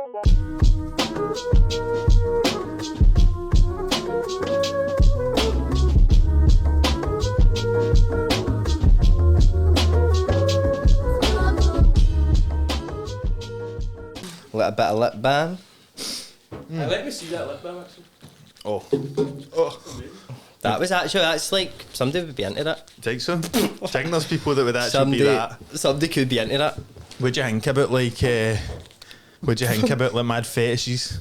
Let a bit of lip balm. Let me see that lip balm actually. Oh. That's like, somebody would be into that. Think so? Think there's people that would actually be that. Somebody could be into that. What do you think about like mad fetishes?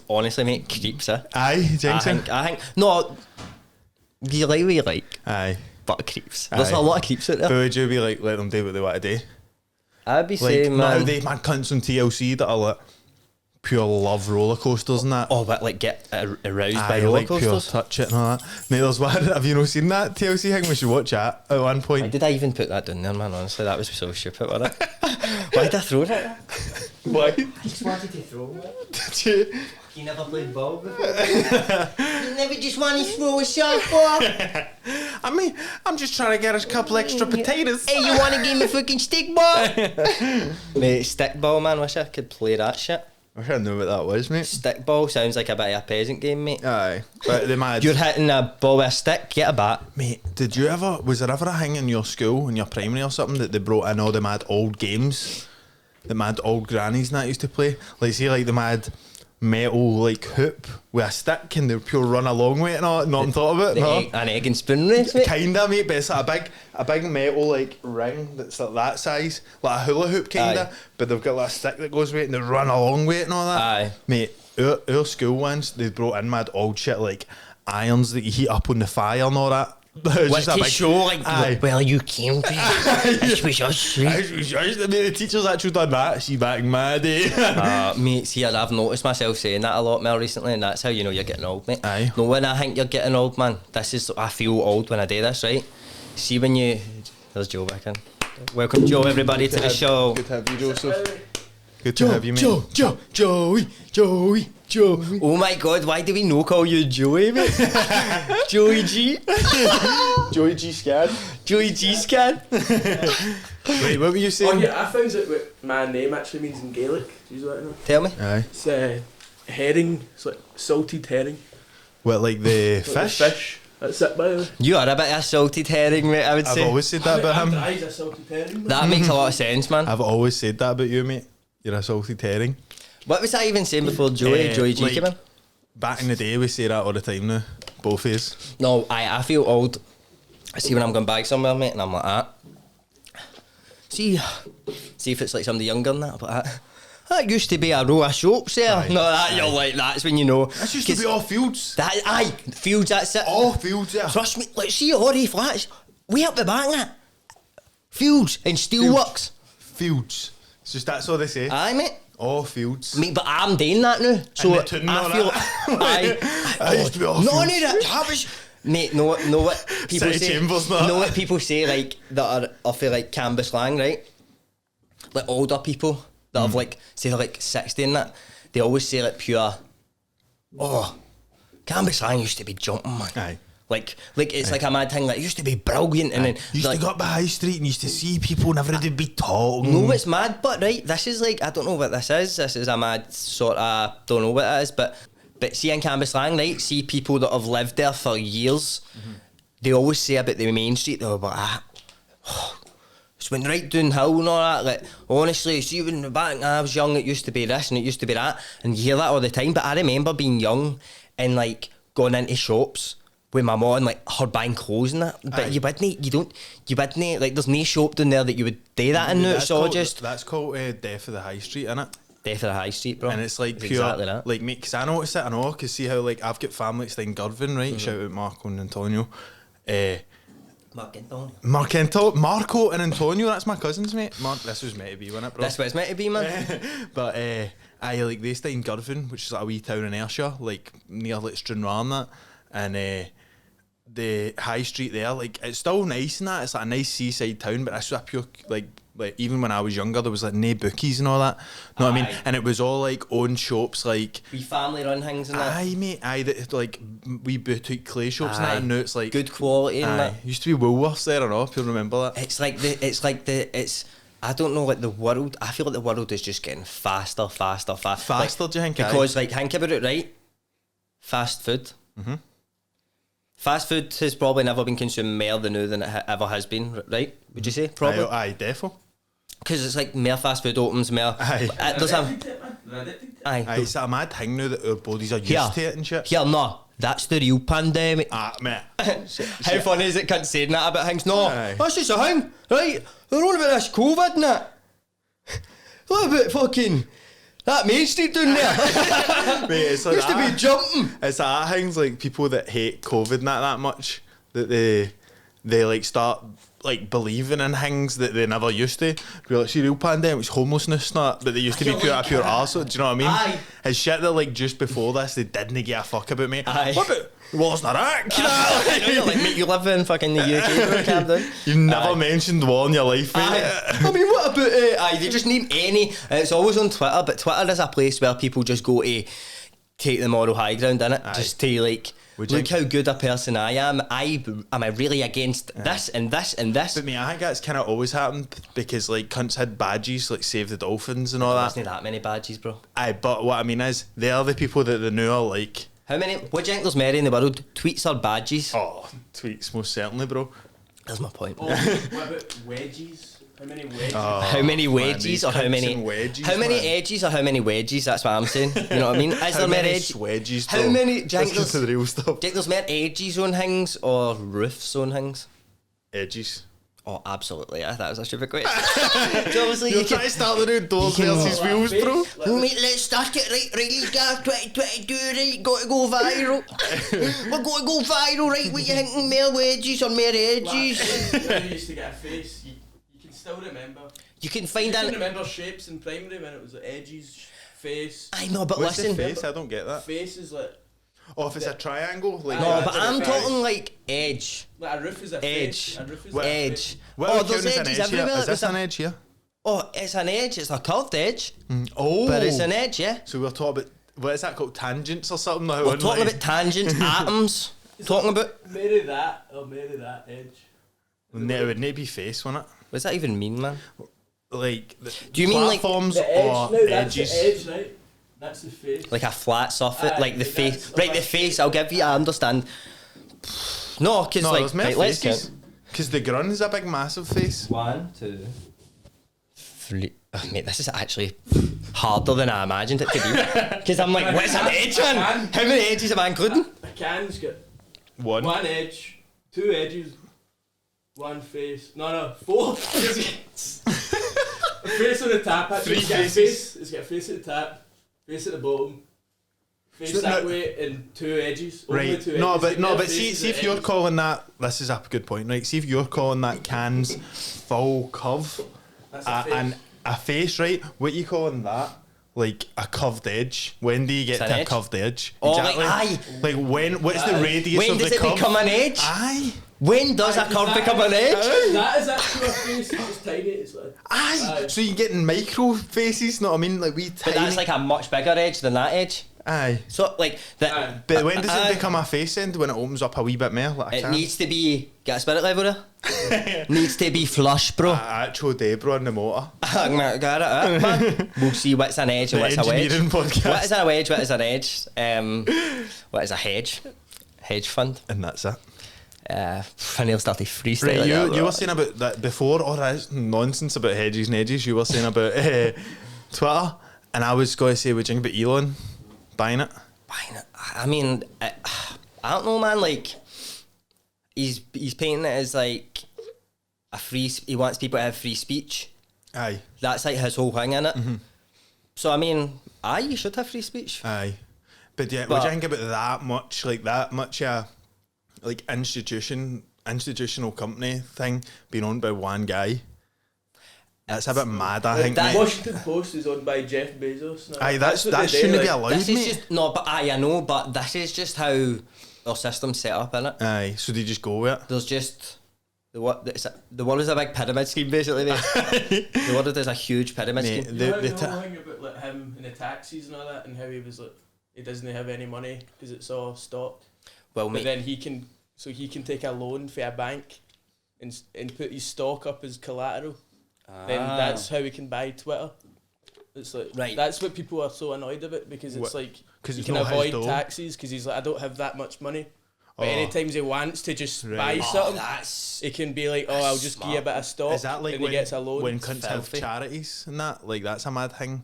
Honestly, mate, creeps, eh? Aye, do you think so? I think, no, you like what you like, Aye. but creeps. There's a lot of creeps out But there. would you be like, let them do what they want to do? I'd be Like, saying, not how man, they mad cunts on TLC that are like pure love roller coasters and that. oh, but like get aroused by Aye, roller like pure coasters. touch it and all that. Mate, there's one, have you not seen that TLC thing? We should watch that at one Why point. did I even put that down there, man? Honestly, that was so stupid, wasn't it? Why did I throw that? Why? I just wanted to throw it. Did you? You never played ball before? You never just want to throw a softball? I mean, I'm just trying to get us a couple extra potatoes. Hey, you want to give me a fucking stick ball? Mate, stick ball, man. Wish I could play that shit. I don't know what that was, mate. Stick ball sounds like a bit of a peasant game, mate. Aye. But the mad... You're hitting a ball with a stick, get a bat. Mate, was there ever a thing in your school, in your primary or something, that they brought in all the mad old games? The mad old grannies and that used to play? Like, see, like the mad metal, like, hoop with a stick and they pure run along with it and all, not on top of it, no? An egg and spoon race, mate. Kinda, mate, but it's like a big metal, like, ring that's like that size, like a hula hoop, kinda, Aye. but they've got like a stick that goes with it and they run along with it and all that. Aye. Mate, our school ones, they brought in mad old shit, like irons that you heat up on the fire and all that. What, to show, like, Aye. well, you came to this was us, right? I mean, the teachers actually done that. See, back in my day. Mate, see, I've noticed myself saying that a lot more recently, and that's how you know you're getting old, mate. Aye. No, when I think you're getting old, man, I feel old when I do this, right? See, when you... There's Joe back in. Welcome, Joe, everybody, to the show. Good to have you, Joseph. Good to have you, mate. Joey. Oh my God, why do we no call you Joey, mate? Joey G. Joey G. Scad. Joey G. Scan. Wait, what were you saying? Oh yeah, I found out what my name actually means in Gaelic. Do you want to know? Tell me. Aye. It's herring. It's like salted herring. What, like the Like fish? the fish. That's it, by the way. You are a bit of a salted herring, mate, I would I've say. always said that about him. Eyes are salted herring. That makes a lot of sense, man. I've always said that about you, mate. You're a salted herring. What was I even saying before Joey G like, came in? Back in the day, we say that all the time now. Both of us. No, I feel old. I see when I'm going back somewhere, mate, and I'm like that. See if it's like somebody younger than that, but that used to be a row of shops there. Aye. No, that you're like, that's when you know. This used to be all fields. Fields, that's it. All fields, yeah. Trust me, like, see Audi flats, way up the back, that. Fields and steelworks. Fields. It's just that's all they say. Aye, mate. All fields. Mate, but I'm doing that now. So the tune and I all feel that. I used to be all no, fields. no, that was. Mate, know what people City say? Chambers, not. Know what people say, like, that are off of, like, Canberra slang, right? Like, older people that have, like, say they're, like, 60 and that, they always say, like, pure, oh, Canberra slang used to be jumping, man. Aye. Like it's like a mad thing, like, it used to be brilliant, and then... You used like, to go up the high street and used to see people and everybody would be talking. no, it's mad, but, right, this is, like, I don't know what this is. This is a mad sort of, don't know what it is, but see in Canberra slang, right, see people that have lived there for years, they always say about the main street, they're like, it's went right downhill and all that, like, honestly, see when back when I was young, it used to be this and it used to be that, and you hear that all the time, but I remember being young and, like, going into shops with my mum and, like, her buying clothes and that, but you wouldn't, like, there's no shop down there that you would do that in now, it's all just... That's called Death of the High Street, innit? Death of the High Street, bro. And it's like pure, exactly that. like, mate, because I notice it, I know, because see how, like, I've got family that's in Girvan, right? Shout out Marco and Antonio. Marco and Antonio, that's my cousins, mate. This was meant to be, wasn't it, bro? That's what it's meant to be, man. But, like, they stay in Girvan, which is like a wee town in Ayrshire, like, near, like, Stranraer and that. And, the high street there, like, it's still nice and that, it's like a nice seaside town, but that's a pure, like even when I was younger, there was like no bookies and all that, know what I mean? And it was all like own shops, like We family run things and that. aye mate, that like wee boutique clay shops and that, and now it's like good quality and that. used to be Woolworths there and all, if you remember that. It's I don't know, like the world. I feel like the world is just getting faster. Faster, Like, do you think? because like think about it, right? Fast food. Fast food has probably never been consumed more than now than it ever has been, right? Would you say? Probably. Aye, defo. Because it's like more fast food opens, more. Aye. There's a. Aye. It's a mad thing now that our bodies are used to it and shit. Here, no. That's the real pandemic. Mate. How funny is it? Can't say that about things. No, Aye. that's just a thing, right? They're on about this COVID, innit? What about fucking that Main Street down there? Mate, it's like Used to that. be jumping. It's like things like people that hate COVID not that much that they like start like believing in things that they never used to. Be like, see, real pandemic's homelessness, not, but they used to be pure arsehole. Do you know what I mean? Aye. It's shit that like just before this they didn't give a fuck about me. Aye. What about? Well, it's not that. I know you're like, mate, you live in fucking the UK, Camden. You've never Aye. mentioned war in your life, mate. I mean, what about they just name any. It's always on Twitter, but Twitter is a place where people just go to take the moral high ground, innit? Aye. Just to like, Would you look how good a person I am. Am I really against this and this and this? But me, I think that's kind of always happened because like cunts had badges like Save the Dolphins and all There's that. not that many badges, bro. Aye, but what I mean is they're the people that they know are like, How many? What do you think there's many in the world? Tweets or badges? oh, tweets most certainly, bro. That's my point. Oh, what about wedges? How many wedges? How many wedges these or how cunts many and wedges, how many man. edges or how many wedges? That's what I'm saying. You know what I mean? Is How there more many edges? wedges? How though? many? Do you Let's think get to the there's, real stuff. do you think there's more edges on things or roofs on things? Edges. Oh, absolutely. Yeah, that was a stupid question. So obviously You're you trying can. to start the new doors you can- versus wheels, bro. Oh, mate, let's start it right. Reilly's Gaff 2022, right? Got to go viral. We're going to go viral, right? What you thinking? More wedges or more edges? When you used to get a face, you can still remember. You can You find can an. remember shapes in primary when it was like edges, face. I know, but What's listen. the face? I don't get that. Face is like Oh, if it's a triangle, like No, Aye, but that's I'm a face. talking like edge. a roof is a Edge. face. A roof is What- a Edge. face. What Oh, would there's count as an edges edge here? everywhere. Is this There's an a- edge here? Oh, it's an edge. It's a curved edge. Oh, But it's an edge, yeah. So we're talking about what is that called? Tangents or something? Like, We're talking about tangents, atoms. Talking about. Marry that or marry that edge. It would need to be face, wouldn't it? What does that even mean, man? Like, Do you mean like platforms The edge, or no, that's edges? the edge, right? That's the face. a flat surface, Aye, like the like face? that's- Right, the face. I'll give you. I understand. No, because No, like there's more right, let's faces. count. Because the grun's a big, massive face. 1, 2, 3. Oh, mate, this is actually harder than I imagined it to be. Because I'm like, what's an edge, man? How many edges am I including? A can's got One. one edge, two edges, one face. No, four. A face on the top. Actually. Three It's got a faces. face. It's got a face at the top, face at the bottom, face So that no- way, and two edges. Only Right. two No, edges. but Like, no, their but faces see at if you're edges. calling that. This is a good point, right? See if you're calling that can's full curve That's a face. and a face, right? What you calling that? Like a curved edge. When do you get It's an to a edge. curved edge? Oh, like, aye. Like when? What's the Aye. radius When of does the it curve? become an edge? Aye. When does a Aye, curve that- become an edge? That is actually a face. It's just tiny. It's like. Aye. Aye. So you're getting micro faces, know what I mean? Like we But tiny. that's like a much bigger edge than that edge. Aye. So like that. Aye. But when does Aye. it become a face end? When it opens up a wee bit more, like a It can? needs to be. Get a spirit level there. Needs to be flush, bro. a actual Debra on the motor. Got it, man. We'll see what's an edge and The what's a wedge. engineering podcast. What is a wedge? What is an edge? What is a hedge? Hedge fund. And that's it. And he'll start to freestyle. Right, like that, you were saying about that before, or that's nonsense about hedges and edges. You were saying about Twitter, and I was going to say, would you think about Elon buying it? I mean, I don't know, man. Like, he's painting it as like a free. He wants people to have free speech. Aye, That's like his whole thing in it. So I mean, you should have free speech. aye. But yeah, would But- you think about that much, like institutional company thing being owned by one guy? That's a bit mad, I think. that- mate. Washington Post is owned by Jeff Bezos. No, Aye, what that they do, shouldn't be like- allowed, This is mate. just no, but I know, but this is just how our system's set up, innit? Aye, so they just go with it. There's just the world is a big pyramid scheme, basically. Mate. The world is a huge pyramid Mate, scheme. You know the the whole thing about like him in the taxis and all that, and how he was like, he doesn't have any money because it's all stock. Well, But mate, then he can take a loan for a bank and put his stock up as collateral. then that's how we can buy Twitter. It's like Right. that's what people are so annoyed about, because it's like you it's can not his avoid dough. taxes because he's like, I don't have that much money. But Oh. anytime he wants to just Right. buy something, That's he can be like, oh, I'll just give you a bit of stock. Is that like and when, he gets a loan? when cunts have filthy. charities and that? Like, that's a mad thing.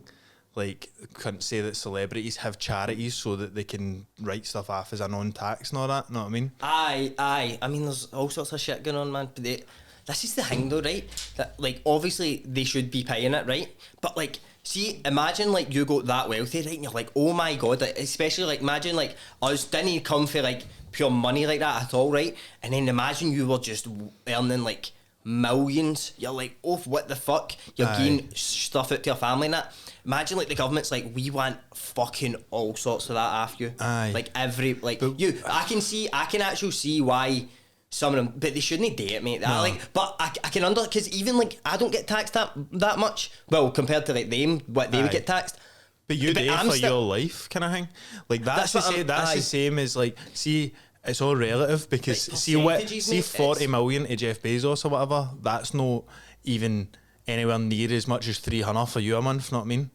Like, cunts say that celebrities have charities so that they can write stuff off as a non-tax and all that. Know what I mean? Aye. I mean, there's all sorts of shit going on, man. But this is the thing, though, right? That, like, obviously they should be paying it, right? But like, see, imagine like you got that wealthy, right? And you're like, oh my god, like, especially like imagine like us didn't come for like pure money like that at all, right? And then imagine you were just earning like millions. You're like, oh, what the fuck? You're Aye. getting stuff out to your family and that. Imagine like the government's like, we want fucking all sorts of that after you. Aye. Like every like But- I can actually see why some of them, but they shouldn't do it, mate. That, No. like, but I can because even like I don't get taxed that much. Well, compared to like them, what they would Aye. get taxed. But you do I'm for still- your life, kind of thing. Like, that's That's the what same. I'm- That's aye. the same as like, see, it's all relative because Like, see what percentages, see mate, 40 it's- million to Jeff Bezos or whatever. That's not even anywhere near as much as 300 for you a month. Know what I mean?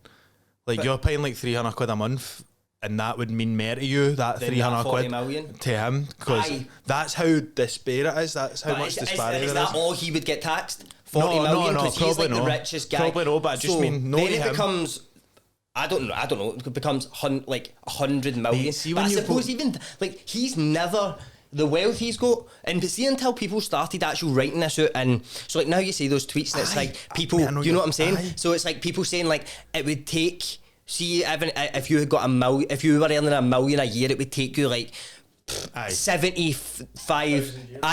Like, you're paying like 300 quid a month, and that would mean more to you, that Than 300 that 40 quid million. to him, because Aye. that's how disparate it is. That's how But much disparity is there that is. all he would get taxed? 40 No, million, no, because he's probably like the not. richest guy. Probably not, but I just mean, no then to it him. becomes. I don't know. It becomes like 100 million. Mate, see but when I you suppose put- even like he's never the wealth he's got, and see until people started actually writing this out, and so like now you see those tweets, and it's Aye. like people. I know You know you- what I'm saying? aye. So it's like people saying like it would take. See, even if you had got if you were earning $1 million a year, it would take you like Aye.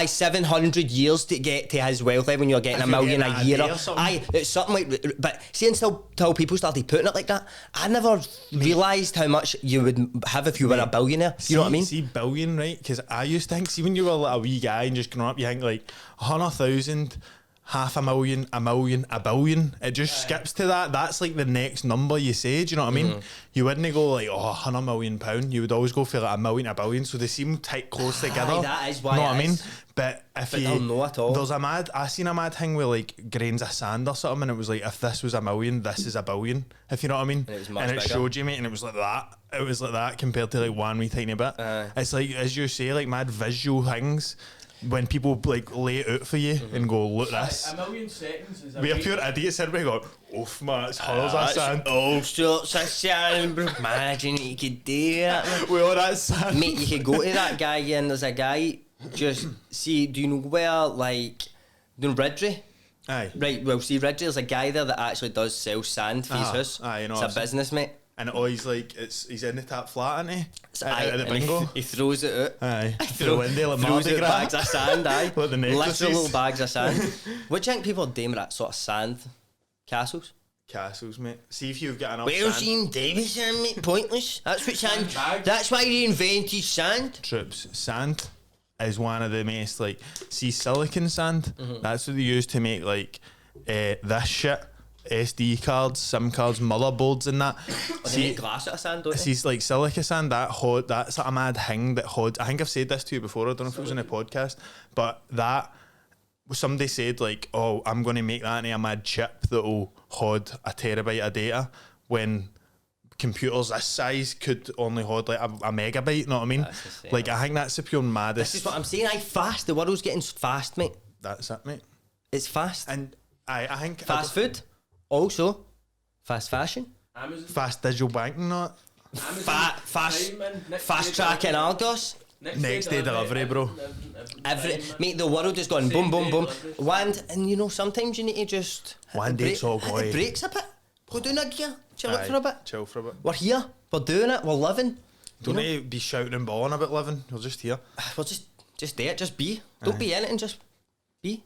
700 years to get to his wealth when you're getting If $1 million you're a getting year. a day or something. Aye, it's something like. But see, until people started putting it like that, I never realised how much you would have if you were a billionaire. You know what I mean? See, billion, right? Because I used to think, see, when you were like a wee guy and just growing up, you think like 100,000, 500,000, a million, a billion. It just skips to that. That's like the next number you say. Do you know what I mean? You wouldn't go like, oh, £100 million. You would always go for like a million, a billion. So they seem tight, close together. that is why Know what it I mean? is. But if But you they'll know it all. there's I seen a mad thing with like grains of sand or something, and it was like, if this was a million, this is a billion. If you know what I mean? And it was much and it bigger. showed you, mate, and it was like that. It was like that compared to like one wee tiny bit. It's like, as you say, like mad visual things. When people like lay it out for you and go, look this. A million seconds is a We are week. pure idiots, and we go, oof, man, it's hurls of sand. all sorts of sand, bro. Imagine you could do that, man. We all that sand. Mate, you could go to that guy and there's a guy just see. Do you know where like? Do you know Ridley? Aye. Right. Well, see, Ridley, there's a guy there that actually does sell sand for his house. Aye, you know, it's I've a seen- business, mate. And he's like, he's in the tap flat, isn't he? Aye, At the and he bingo. he throws it out. Aye. Throw- The window, like throws Mardi out Gras. bags of sand, aye. Like the necklaces. Literal little bags of sand. What do you think people are doing with that sort of sand castles? Castles, mate. See if you've got enough Well, sand. seen Davison, mate, pointless. That's what sand. Sandbags. That's why they invented sand. Troops, sand is one of the most like, see, silicon sand. That's what they use to make like this shit, SD cards, SIM cards, motherboards, and that. They make glass out of sand, don't they? See, like silica sand, that's like a mad thing that I think I've said this to you before. I don't know if it was in a podcast, but that somebody said like, oh, I'm going to make that into a mad chip that'll hold a terabyte of data when computers this size could only hold like a megabyte. You know what I mean? That's insane. Like, I think that's the pure maddest. This is what I'm saying. Fast. The world's getting fast, mate. That's it, mate. It's fast. And I think Fast food. Also, fast fashion. Amazon. fast digital banking, not Amazon Fast Prime and next fast day track and delivery. Argos. Next day delivery, bro. Every mate, the world is going boom, boom, boom. And you know, sometimes you need to just hit One the day break- it's all hit going. the brakes a bit. Go down a gear. Chill out Aye, for a bit. chill for a bit. We're here. We're doing it. We're living. Don't need to be shouting and bawling about living. You're just here. We're just there. Just be. Don't be anything. Just be.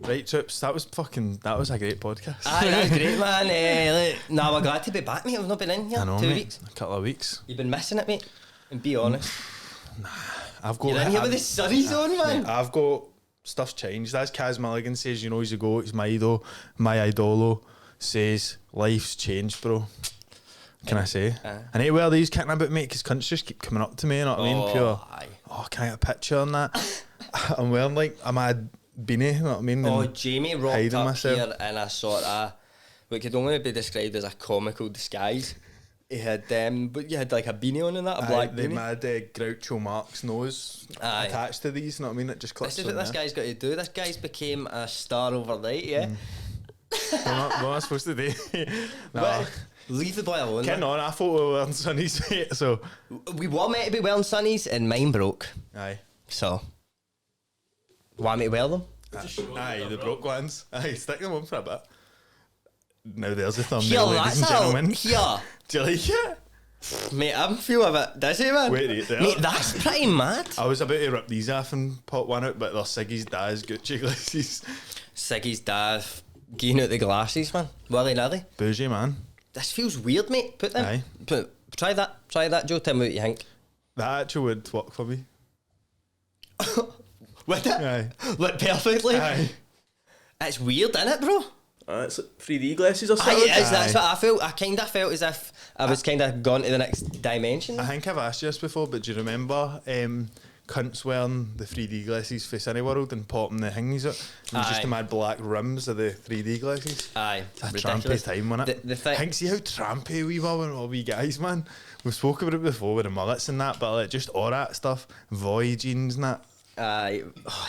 Right, Trips, that was a great podcast. Aye, that's great, man. Nah, we're glad to be back, mate. We've not been in here I know, 2 mate. weeks. A couple of weeks. You've been missing it, mate. And be honest. I've got. You're in here with the sunnies on, man. I've got stuff's changed. As Kaz Milligan says, you know, he's a goat. He's my idol. My idolo says life's changed, bro. Can I say? I need to wear these kicking about, mate, because cunts just keep coming up to me. You know what I mean? Pure. Aye. Oh, can I get a picture on that? I'm wearing like a mad beanie, you know what I mean? Oh, and Jamie rocked hiding up myself. here in a sort of what could only be described as a comical disguise. He had but you had like a beanie on and that, a black the beanie. mad Groucho Marx nose Aye. attached to these, you know what I mean? It just clips This is on what this there. guy's got to do. This guy's became a star overnight, yeah. What am I supposed to do? No. But leave the boy alone. Ken man. on, I thought we were wearing sunnies, mate, so... We were meant to be wearing sunnies and mine broke. Aye. So, want me to wear them? Aye, the broke ones. Aye, stick them on for a bit. Now there's the Here, thumbnail, ladies and that's gentlemen. Here. Do you like it? Mate, I'm feeling a bit dizzy, man. Wait, there. Mate, that's pretty mad. I was about to rip these off and pop one out, but they're Siggy's dad's Gucci glasses. Siggy's dad getting out the glasses, man. Willy-nilly. Bougie, man. This feels weird, mate. Put them. Aye. Try that, Joe. Tell me what you think. That actually would work for me. Would it? Aye. Look perfectly. Aye. It's weird, isn't it, bro? It's like 3D glasses or Aye, something. it is. That's Aye. what I felt. I kind of felt as if I was kind of gone to the next dimension. I think I've asked you this before, but do you remember cunts wearing the 3D glasses for Cineworld and popping the thingies out? It was just Aye. the mad black rims of the 3D glasses. Aye, It's a ridiculous. trampy time, wasn't it? The thing- I think, see how trampy we were when we were wee guys, man. We've spoken about it before with the mullets and that, but like just all that stuff, void jeans and that. Aye,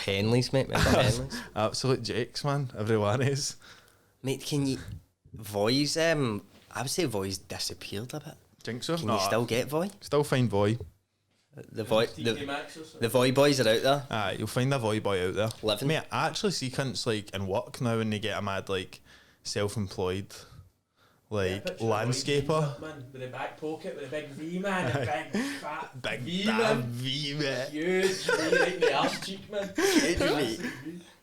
Henleys, mate. Remember Henleys? Absolute jakes, man. Everyone is. Mate, can you Voi's? I would say Voi's disappeared a bit. Think so? Can you still get Voi? Still find Voy. The Voi, TK Maxx or something. the Voi boys are out there. Aye, you'll find a Voy boy out there. Living. Mate, I actually see cunts like in work now when they get a mad like self-employed like Picture of white jeans landscaper. up, man, with a back pocket, with a big V, man, a big fat Big V, damn man. V, mate. Huge V right in the arse cheek, man. mate.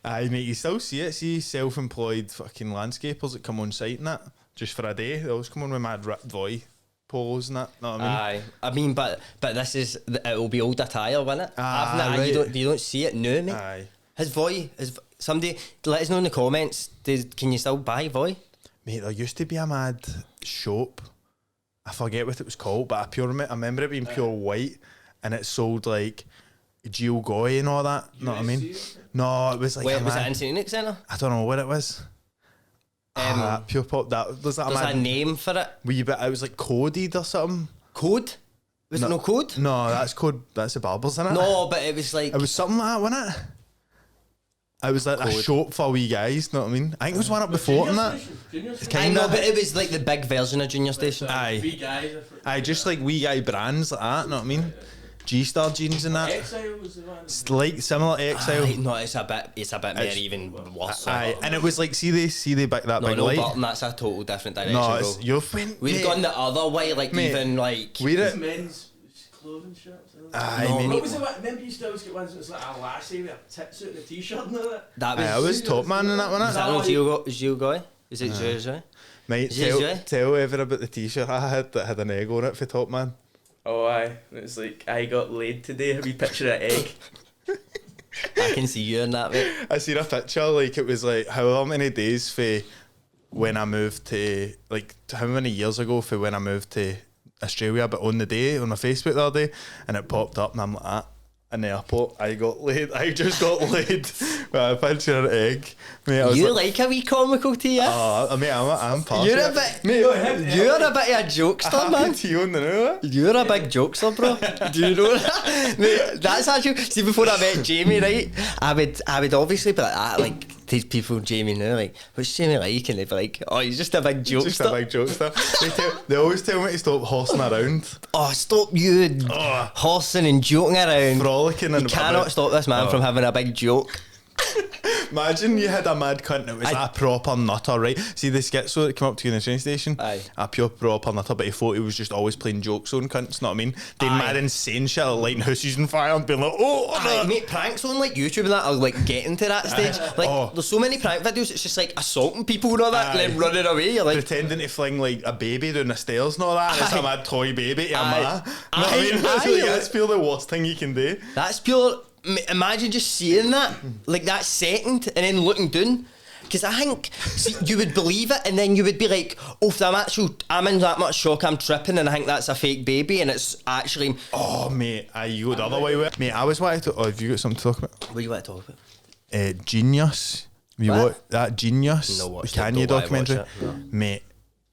Aye, mate, you still see it. See self-employed fucking landscapers that come on site and that just for a day. They always come on with mad ripped Voy polos and that. Know what I mean? Aye, I mean, but this is it'll be old attire, won't it? Ah, You right. don't see it now, mate. Aye. Has Voi? Somebody let us know in the comments. Can you still buy Voi? Mate, there used to be a mad shop. I forget what it was called, but I remember it being pure white, and it sold like Geogoy and all that. Know what I mean? No, it was like Wait, a was it mad, in St Unique Centre? I don't know what it was. Pure pop. That was that a There's a mad name for it. wee bit. It was like coded or something. Code? Was it no code? No, that's code. That's the barbers, isn't it? No, but it was like It was something like that, wasn't it? It was like a Code. shop for wee guys, know what I mean? I think it was one up before and that. Junior I station. know, but it was like the big version of Junior Station. Aye. Three guys. Aye, just like wee guy brands like that, know what I mean? G-Star jeans and that. Exile was the one. It's like similar to Exile. Aye, no, it's a bit more even worse. Aye, and it was like, see they back that No, big no, light. Burton, that's a total different direction. No, bro. it's you've been. We've gone the other way, like Mate, even like. We're It's it. men's clothing shops. Aye, No, mate. What was it? Remember you used to always get ones that was like a lassie with a tits out and a t-shirt and all that? That was. Aye, I was top man in that one. Was that no Gio Guy? Is it Gio? Mate, Is tell ever about the t-shirt I had that had an egg on it for Top Man. Oh aye, and it's like I got laid today. Have you picture an egg? I can see you in that, mate. I seen a picture, like it was like however many days for when I moved to, like how many years ago for when I moved to Australia, but on the day on my Facebook the other day, and it popped up and I'm like, in the airport, I just got laid with a picture of an egg. Mate, I was You like, like a wee comical tea, yeah? oh, I mean, I'm partial. You're a bit. You're a bit of a jokester, man. to you on the new. You're a big jokester, bro. Do you know that? Mate, that's actually. See, before I met Jamie, right? I would obviously be like that, like these people, Jamie now, like, what's Jamie like? And they'd be like, oh, he's just a big jokester. Just a big jokester. They always tell me to stop horsing around, Oh, stop you horsing and joking around. frolicking, You and cannot stop this man from having a big joke. Imagine you had a mad cunt that was a proper nutter, right? See the schizo that came up to you in the train station? Aye. A pure proper nutter, but he thought he was just always playing jokes on cunts, know what I mean? Doing Aye. mad insane shit, like lighting houses on fire and being like, oh, Aye, mate, pranks on like YouTube and that are like getting to that stage. Like, Oh. there's so many prank videos, it's just like assaulting people and all that, and then Aye. running away. You're like, pretending to fling like a baby down the stairs and all that, and it's a Aye. mad toy baby to a Aye. ma. Know what I Aye, mean? aye. That's pure the worst thing you can do. that's pure. Imagine just seeing that, like that second, and then looking down. Because I think see, you would believe it, and then you would be like, "Oh, if I'm in that much shock, I'm tripping, and I think that's a fake baby, and it's actually." Oh, mate, you go the other way with it. Mate, I was wanting to. Oh, have you got something to talk about? What do you want to talk about? Genius. Have you What? watched that Genius? No, The watched it. Kanye Don't lie, watch documentary. it. No. Mate,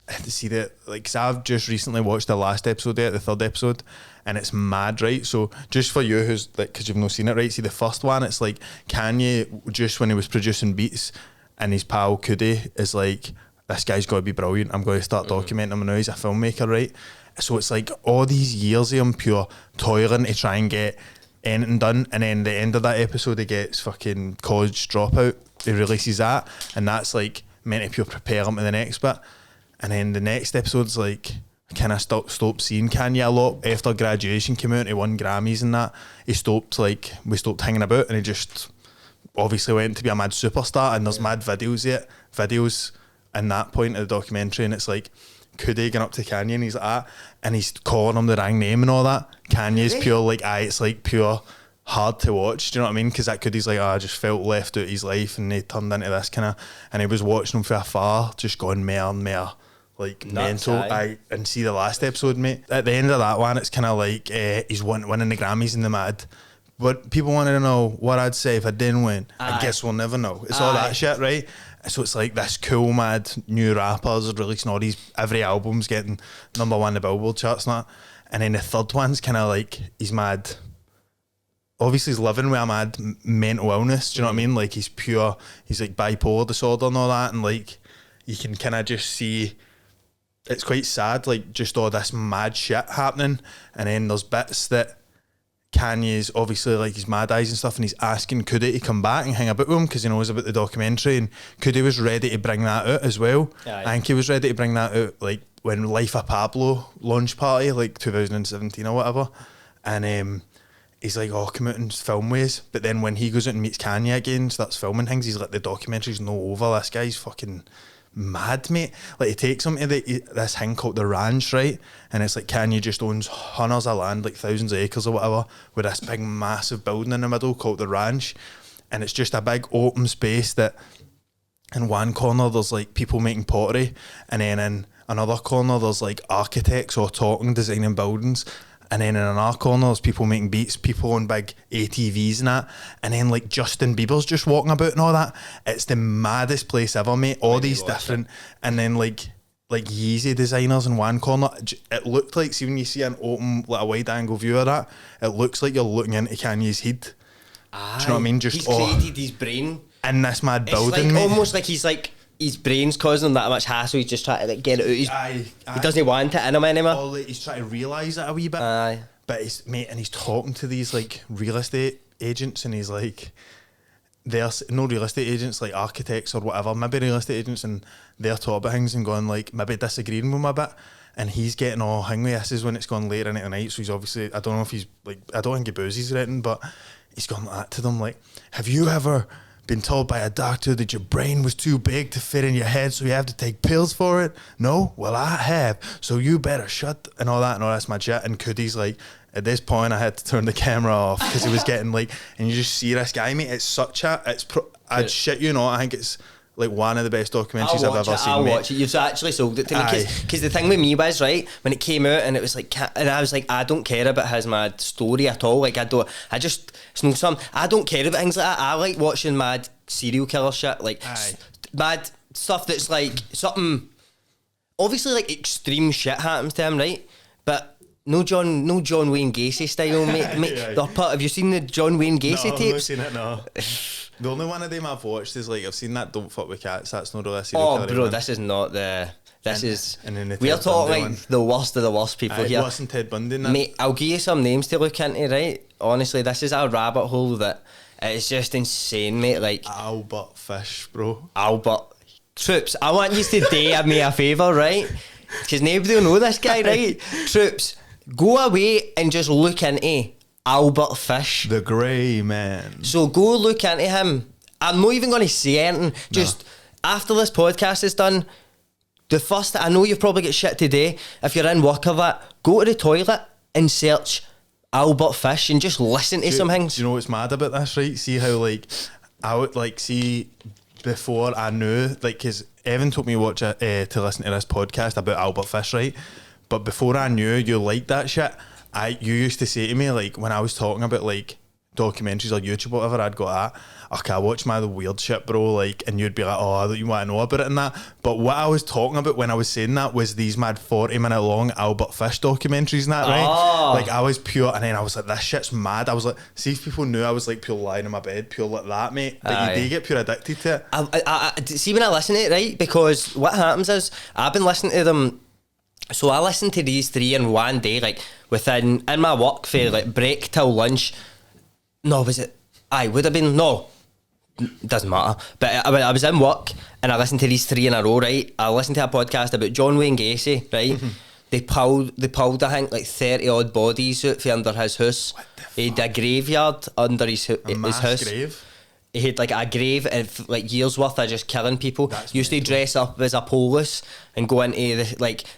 to see that, like, cause I've just recently watched the last episode there, the third episode, and it's mad, right? So just for you who's like, cause you've not seen it, right? See the first one, it's like Kanye just when he was producing beats, and his pal Kudi is like, this guy's got to be brilliant. I'm going to start documenting him now. He's a filmmaker, right? So it's like all these years of him pure toiling to try and get anything done, and then the end of that episode he gets fucking college dropout. He releases that, and that's like meant to pure prepare him to the next bit. And then the next episode's like, I kind of stopped seeing Kanye a lot after graduation came out. He won Grammys and that. We stopped hanging about, and he just obviously went to be a mad superstar. And there's mad videos in that point of the documentary, and it's like Kudi going up to Kanye, and he's like that, and he's calling him the wrong name and all that. Kanye's pure like, it's like pure hard to watch. Do you know what I mean? Because that Kudi's like, I just felt left out of his life, and he turned into this kind of, and he was watching him from afar, just going more and more like Nuts, mental. And see the last episode, mate. At the end of that one, it's kind of like he's winning the Grammys in the mad. But people wanted to know what I'd say if I didn't win. I guess we'll never know. It's all that shit, right? So it's like this cool, mad new rappers releasing all these, every album's getting #1 in the Billboard charts and that. And then the third one's kind of like, he's mad. Obviously, he's living with a mad mental illness. Do you know what I mean? Like, he's like bipolar disorder and all that. And like, you can kind of just see, it's quite sad, like just all this mad shit happening. And then there's bits that Kanye's obviously like his mad eyes and stuff, and he's asking Kudi to come back and hang about with him because he knows about the documentary, and Kudi was ready to bring that out as well. Aye. I think he was ready to bring that out like when Life of Pablo launch party, like 2017 or whatever, and he's like, oh, come out and film with us. But then when he goes out and meets Kanye again, starts filming things, he's like, the documentary's no over, this guy's fucking mad, mate. Like, he takes him to this thing called the ranch, right? And it's like Kanye just owns hundreds of land, like thousands of acres or whatever, with this big massive building in the middle called the ranch. And it's just a big open space that in one corner there's like people making pottery, and then in another corner there's like architects or talking, designing buildings. And then in another corner there's people making beats, people on big ATVs and that. And then like Justin Bieber's just walking about and all that. It's the maddest place ever, mate. All these different, and then like Yeezy designers in one corner. It looked like, see when you see an open, like a wide angle view of that, it looks like you're looking into Kanye's head. Do you know what I mean? Just he's created his brain in this mad building, like, mate. almost like he's like, his brain's causing him that much hassle. He's just trying to like get it out. He doesn't want it in him anymore. Or like, he's trying to realise it a wee bit. Aye. But he's, mate, and he's talking to these like real estate agents, and he's like, there's no real estate agents, like architects or whatever, maybe real estate agents, and they're talking about things and going like maybe disagreeing with him a bit, and he's getting all hang with this is when it's gone later into the night. So he's obviously, I don't know if he's like, I don't think he boozes or anything, but he's gone like that to them, like, have you ever been told by a doctor that your brain was too big to fit in your head, so you have to take pills for it? No? Well, I have, so you better shut, and all that, and all that's my shit. And Kudi's like, at this point I had to turn the camera off because he was getting like, and you just see this guy, mate, it's such a, I'd shit you not, I think it's like one of the best documentaries I've ever seen. I'll watch it. You've actually sold it to me, because the thing with me was, right, when it came out and it was like, and I was like, I don't care about his mad story at all. Like, it's no something, I don't care about things like that. I like watching mad serial killer shit, like mad stuff that's like something, obviously like extreme shit happens to him, right? But no John Wayne Gacy style, mate. Have you seen the John Wayne Gacy tapes? No, I've seen it, no. The only one of them I've watched is like, I've seen that Don't Fuck With Cats. That's not really a serial killer. Oh, bro, one. this is not the... And then the we're Ted talking Bundy like one. the worst of the worst people here. It wasn't Ted Bundy. Mate, I'll give you some names to look into, right? Honestly, this is a rabbit hole that it's just insane, mate. Like Albert Fish, bro. Albert. Troops, I want you to do me a favour, right? Because nobody will know this guy, right? Troops, go away and just look into Albert Fish. The Grey Man. So go look into him. I'm not even going to say anything. Just after this podcast is done, the first, I know you've probably got shit today. If you're in work or that, go to the toilet and search Albert Fish and just listen to some things. Do you know what's mad about this, right? See how like, I would like see before I knew, like, because Evan told me to watch to listen to this podcast about Albert Fish, right? But before I knew you liked that shit, you used to say to me, like, when I was talking about like documentaries or YouTube or whatever, I'd go, okay, I watch my weird shit, bro, like, and you'd be like, oh, you want to know about it and that. But what I was talking about when I was saying that was these mad 40-minute long Albert Fish documentaries and that, right? Like, I was pure, and then I was like, this shit's mad. I was like, see if people knew I was like pure lying in my bed, pure like that, mate. But you do get pure addicted to it. I see when I listen to it, right? Because what happens is, I've been listening to them. So I listened to these 3 in one day, like in my work for like break till lunch. No, was it? Would have been, no, doesn't matter. But I was in work and I listened to these 3 in a row, right? I listened to a podcast about John Wayne Gacy, right? They pulled I think like 30 odd bodies out from under his house. He had a graveyard under his house. Grave? He had like a grave of like years worth of just killing people. Used to dress up as a police and go into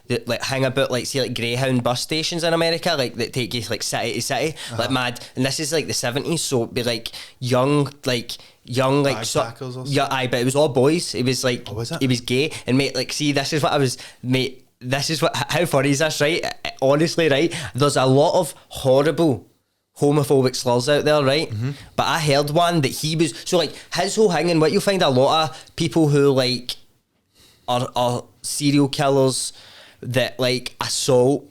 the hang about like see like Greyhound bus stations in America, like that take you like city to city, like mad. And this is like the 70s, so it'd be like young like but it was all boys. It was like he was gay, and mate, like see, this is what I was, mate. This is what, how funny is this, right? Honestly, right? There's a lot of horrible homophobic slurs out there, right? But I heard one that he was, so like his whole thing, and what you'll find a lot of people who like are serial killers that like assault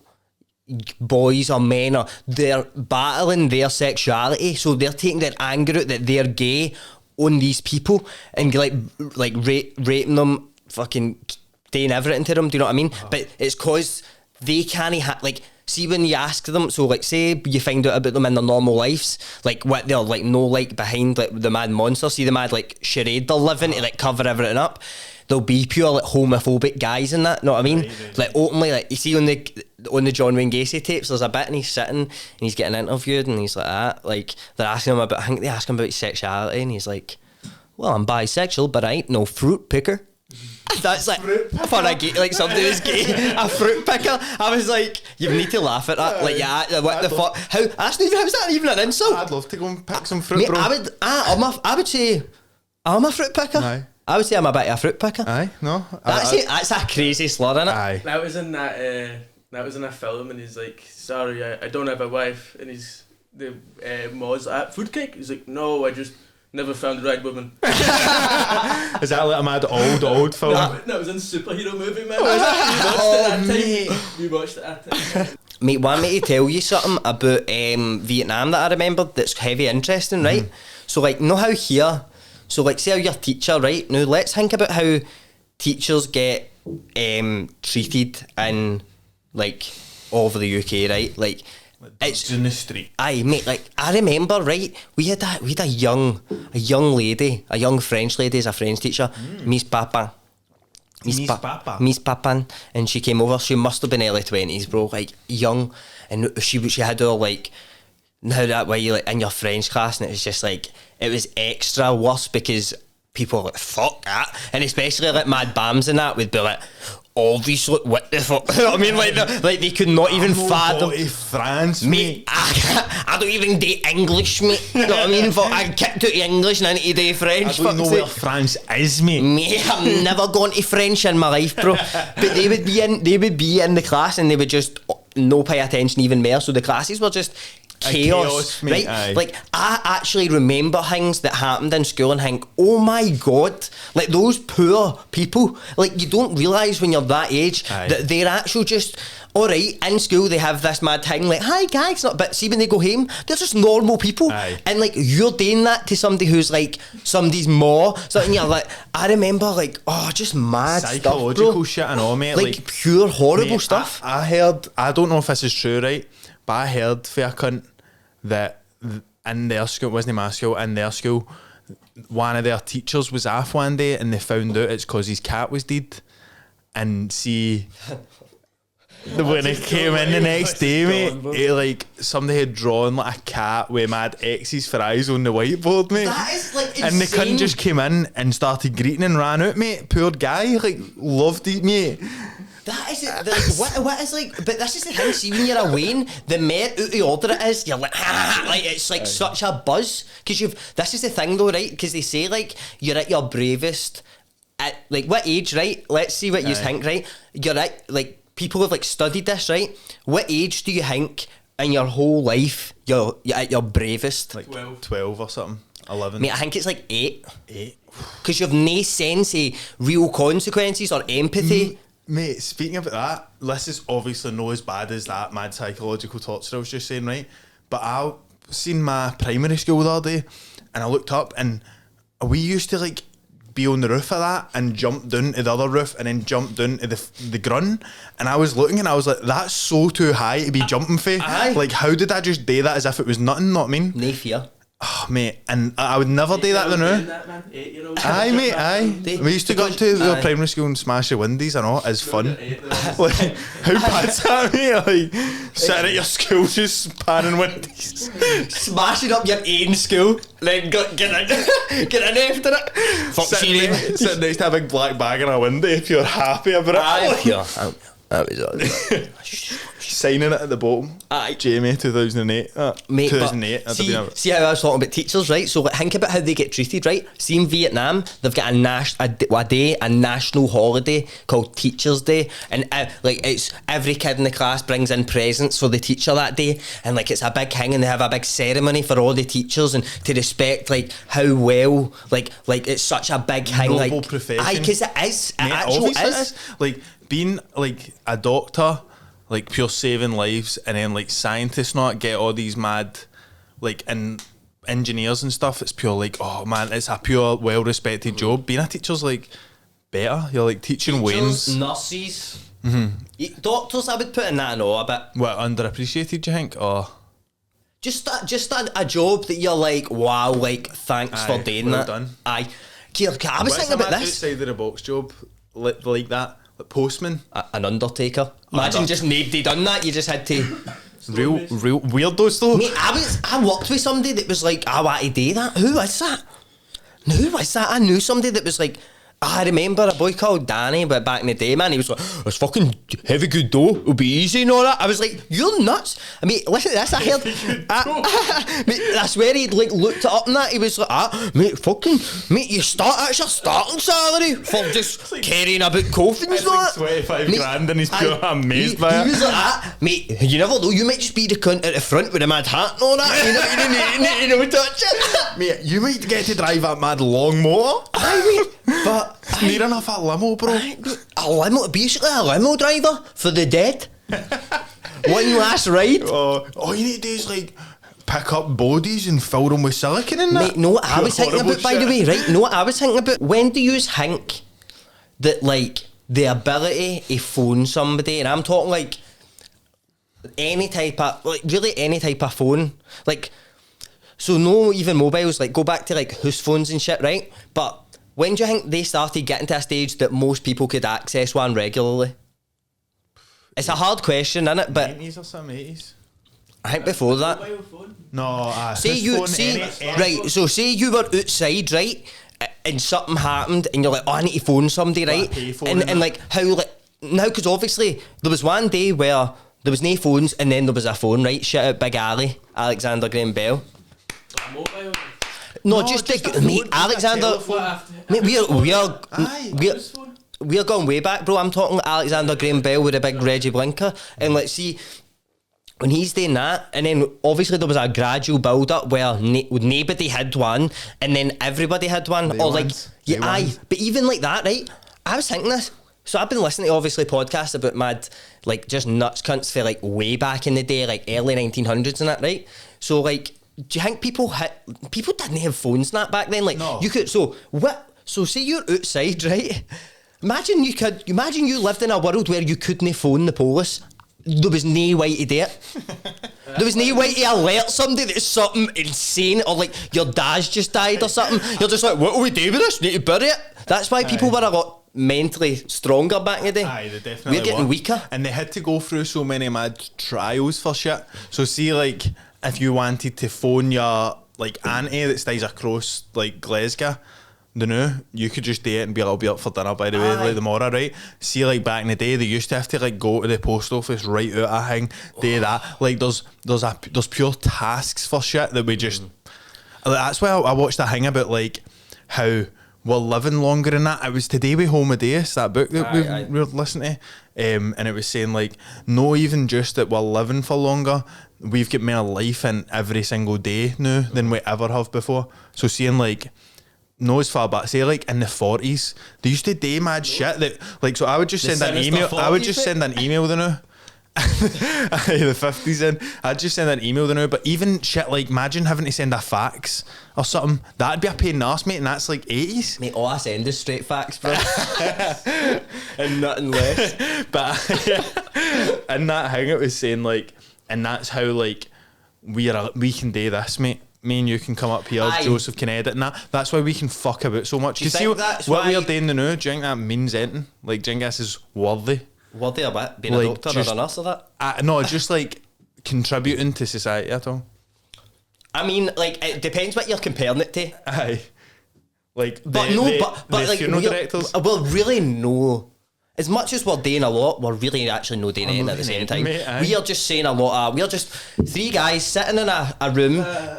boys or men, or they're battling their sexuality, so they're taking their anger out that they're gay on these people and like raping them, fucking doing everything to them, do you know what I mean? But it's cause they can't like, see when you ask them, so like say you find out about them in their normal lives, like what they're like no like behind like the mad monster, see the mad like charade they're living to like cover everything up, there'll be pure like homophobic guys in that, know what I mean? Right. Like openly, like you see on the John Wayne Gacy tapes, there's a bit and he's sitting and he's getting interviewed and he's like that, like they're asking him about, I think they ask him about his sexuality and he's like, well, I'm bisexual but I ain't no fruit picker. That's like for a gay, like somebody who's gay, a fruit picker. I was like, you need to laugh at that. Like, yeah, what the fuck? How's that even an insult? I'd love to go and pick some fruit, mate, bro. I would say I'm a fruit picker. Aye. I would say I'm a bit of a fruit picker. Aye, no. That's a crazy slur, innit? Aye. That was in a film, and he's like, sorry, I don't have a wife, and the Moz at food cake. He's like, no, I just never found the right woman. Is that like a mad old film? No, it was in superhero movie, man. We watched it at time. Mate, want me to tell you something about Vietnam that I remembered that's heavy interesting, right? So like, know how here, so like say how your teacher, right? Now let's think about how teachers get treated in like all over the UK, right? Like it's in the street. Aye, mate, like I remember, right? We had a young lady, a young French lady as a French teacher, Miss Papin. Miss Papin, and she came over. She must have been early 20s, bro, like young, and she had her like, now that way you like in your French class, and it was just like, it was extra worse because people were like, fuck that, and especially like mad bams and that would be like, obviously, what the fuck? I mean, like they could not even fathom. Go to France, mate. I don't even do English, mate. You know what I mean? I kicked out English and I need to do French. I don't know where France is, mate. Mate, I've never gone to French in my life, bro. But they would be in the class and they would just no pay attention even more. So the classes were just chaos, mate, right? aye. Like I actually remember things that happened in school and think, oh my god, like those poor people, like you don't realise when you're that age that they're actually just alright in school. They have this mad thing like, hi guys, but see when they go home they're just normal people. And like you're doing that to somebody who's like somebody's ma, something. You're like, I remember like, oh, just mad psychological stuff, bro. shit and all, mate, like pure horrible, mate, stuff. I heard, I don't know if this is true, right, but I heard for a cunt that in their school, wasn't my school, in their school, one of their teachers was off one day and they found out it's because his cat was dead. And see, when it came in the next day, mate, it, like somebody had drawn like a cat with mad X's for eyes on the whiteboard, mate. That is like insane. And the cunt just came in and started greeting and ran out, mate. Poor guy, like loved it, mate. That is it. What is like? But this is the thing. See, when you're away, the more out of order it is, you're like, like it's like such a buzz because this is the thing though, right? Because they say like you're at your bravest at like what age, right? Let's see what you think, right? You're at like people have like studied this, right? What age do you think in your whole life, you're at your bravest? Like 12 or something. 11. Mate, I think it's like 8. 8. Because you've no sense of real consequences or empathy. Mate, speaking about that, this is obviously not as bad as that mad psychological torture I was just saying, right? But I seen my primary school the other day, and I looked up, and we used to like be on the roof of that and jump down to the other roof and then jump down to the grun. And I was looking and I was like, that's so too high to be jumping for. Like, how did I just do that as if it was nothing? Know what I mean? No fear. Oh, mate, and I would never do that now. Aye, mate, aye. We used to go to the primary school and smash the windies and all. It's fun. Like, how bad's that, mate? Like, sitting at your school just spanning windies. Smashing up your own school, then get in after it. Fuck Sitting next to a big black bag in a window if you're happy about it. Aye, yeah. That was all. Signing it at the bottom. Aye. Jamie, 2008. Mate, 2008. See how I was talking about teachers, right? So like, think about how they get treated, right? See in Vietnam, they've got a national holiday called Teachers' Day, and like it's every kid in the class brings in presents for the teacher that day, and like it's a big thing, and they have a big ceremony for all the teachers and to respect like how well like it's such a big thing. Noble like, profession. Aye, because it is. It Mate, actually obviously is. it is. Like being like a doctor, like pure saving lives, and then like scientists not get all these mad like engineers and stuff. It's pure like, oh man, it's a pure well respected job. Being a teacher's like better. You're like teaching Wayne's. Nurses. Doctors, I would put in that and all a bit. What, underappreciated, do you think? Or just a job that you're like, wow, like thanks Aye, for doing well that. done. Aye. I was thinking about this. Outside of the box job, like that, like postman. An undertaker. Imagine just nobody done that. You just had to. Real weirdos though. Mate, I worked with somebody that was like, I want to do that. Who was that? I knew somebody that was like, I remember a boy called Danny, but back in the day, man, he was like, it's fucking heavy good dough, it'll be easy and all that. I was like, you're nuts. I mean, listen to this, I heard, mate, that's where he like looked it up and that, he was like, mate, that's your starting salary for just carrying about coffins. It's like 25 grand and he's pure amazed by it. He was like, mate, you never know, you might just be the cunt at the front with a mad hat and all that, you know, touch it. Mate, you might get to drive that mad long motor. Aye, mate, but it's near enough a limo, bro. A limo, basically a limo driver for the dead. One last ride. All you need to do is like pick up bodies and fill them with silicone and that. Mate, know what I was thinking about, by the way, right? Know what I was thinking about? When do you think that like the ability to phone somebody, and I'm talking like any type of, like really any type of phone, like, so no even mobiles, like go back to like house phones and shit, right? But when do you think they started getting to a stage that most people could access one regularly? It's a hard question, isn't it? But 90s or some 80s. I think before that. No, Say you were outside, right, and something happened, and you're like, oh, I need to phone somebody, right? And like how like now, because obviously there was one day where there was no phones, and then there was a phone, right? Shout out Big Ali, Alexander Graham Bell. No, just mate, Alexander. Mate, we're going way back, bro. I'm talking Alexander Graham Bell with a big Reggie Blinker, and let's see when he's doing that, and then obviously there was a gradual build up where nobody had one, and then everybody had one, or like but even like that, right? I was thinking this. So I've been listening to obviously podcasts about mad like just nuts cunts for like way back in the day, like early 1900s and that, right? So like, do you think people didn't have phones and that back then? Like no. You could so say you're outside, right? Imagine you lived in a world where you couldn't phone the police. There was no way to do it. There was no way to alert somebody that something insane, or like your dad's just died or something. You're just like, what do we do with this? Need to bury it. That's why people were a lot mentally stronger back in the day. Aye, they definitely We're getting were. weaker. And they had to go through so many mad trials for shit. So see, like, if you wanted to phone your like auntie that stays across like Glasgow, you could just do it and be like, I'll be up for dinner by the way, like tomorrow, right? See, like back in the day, they used to have to like go to the post office, write out a thing, do that. Like there's pure tasks for shit that we just. That's why I watched a thing about like how we're living longer than that. It was today with Homo Deus, that book that we were listening to, and it was saying like, no, even just that we're living for longer, we've got more life in every single day now than we ever have before. So seeing like, no as far back, say like in the 40s, they used to do mad shit that like, so I would just send an email. I would just send an email to now. The 50s in, I'd just send an email to now. But even shit like, imagine having to send a fax or something, that'd be a pain in the arse, mate, and that's like 80s. Mate, all I send is straight facts, bro. And nothing less. But in that thing it was saying like, and that's how like we can do this, mate. Me and you can come up here, Aye. Joseph can edit and that. That's why we can fuck about so much. Do you see think that's what why- we're doing now, do you think that means anything? Like, do you think this is worthy? Worthy a bit, being Like, a doctor just- or a nurse or that? No, just like contributing to society at all. I mean, like, it depends what you're comparing it to. Aye. Like, But the like, funeral directors. we're really no. As much as we're doing a lot, we're really actually no doing anything at the same time. Mate, aye. We are just saying a lot of, we are just three guys sitting in a room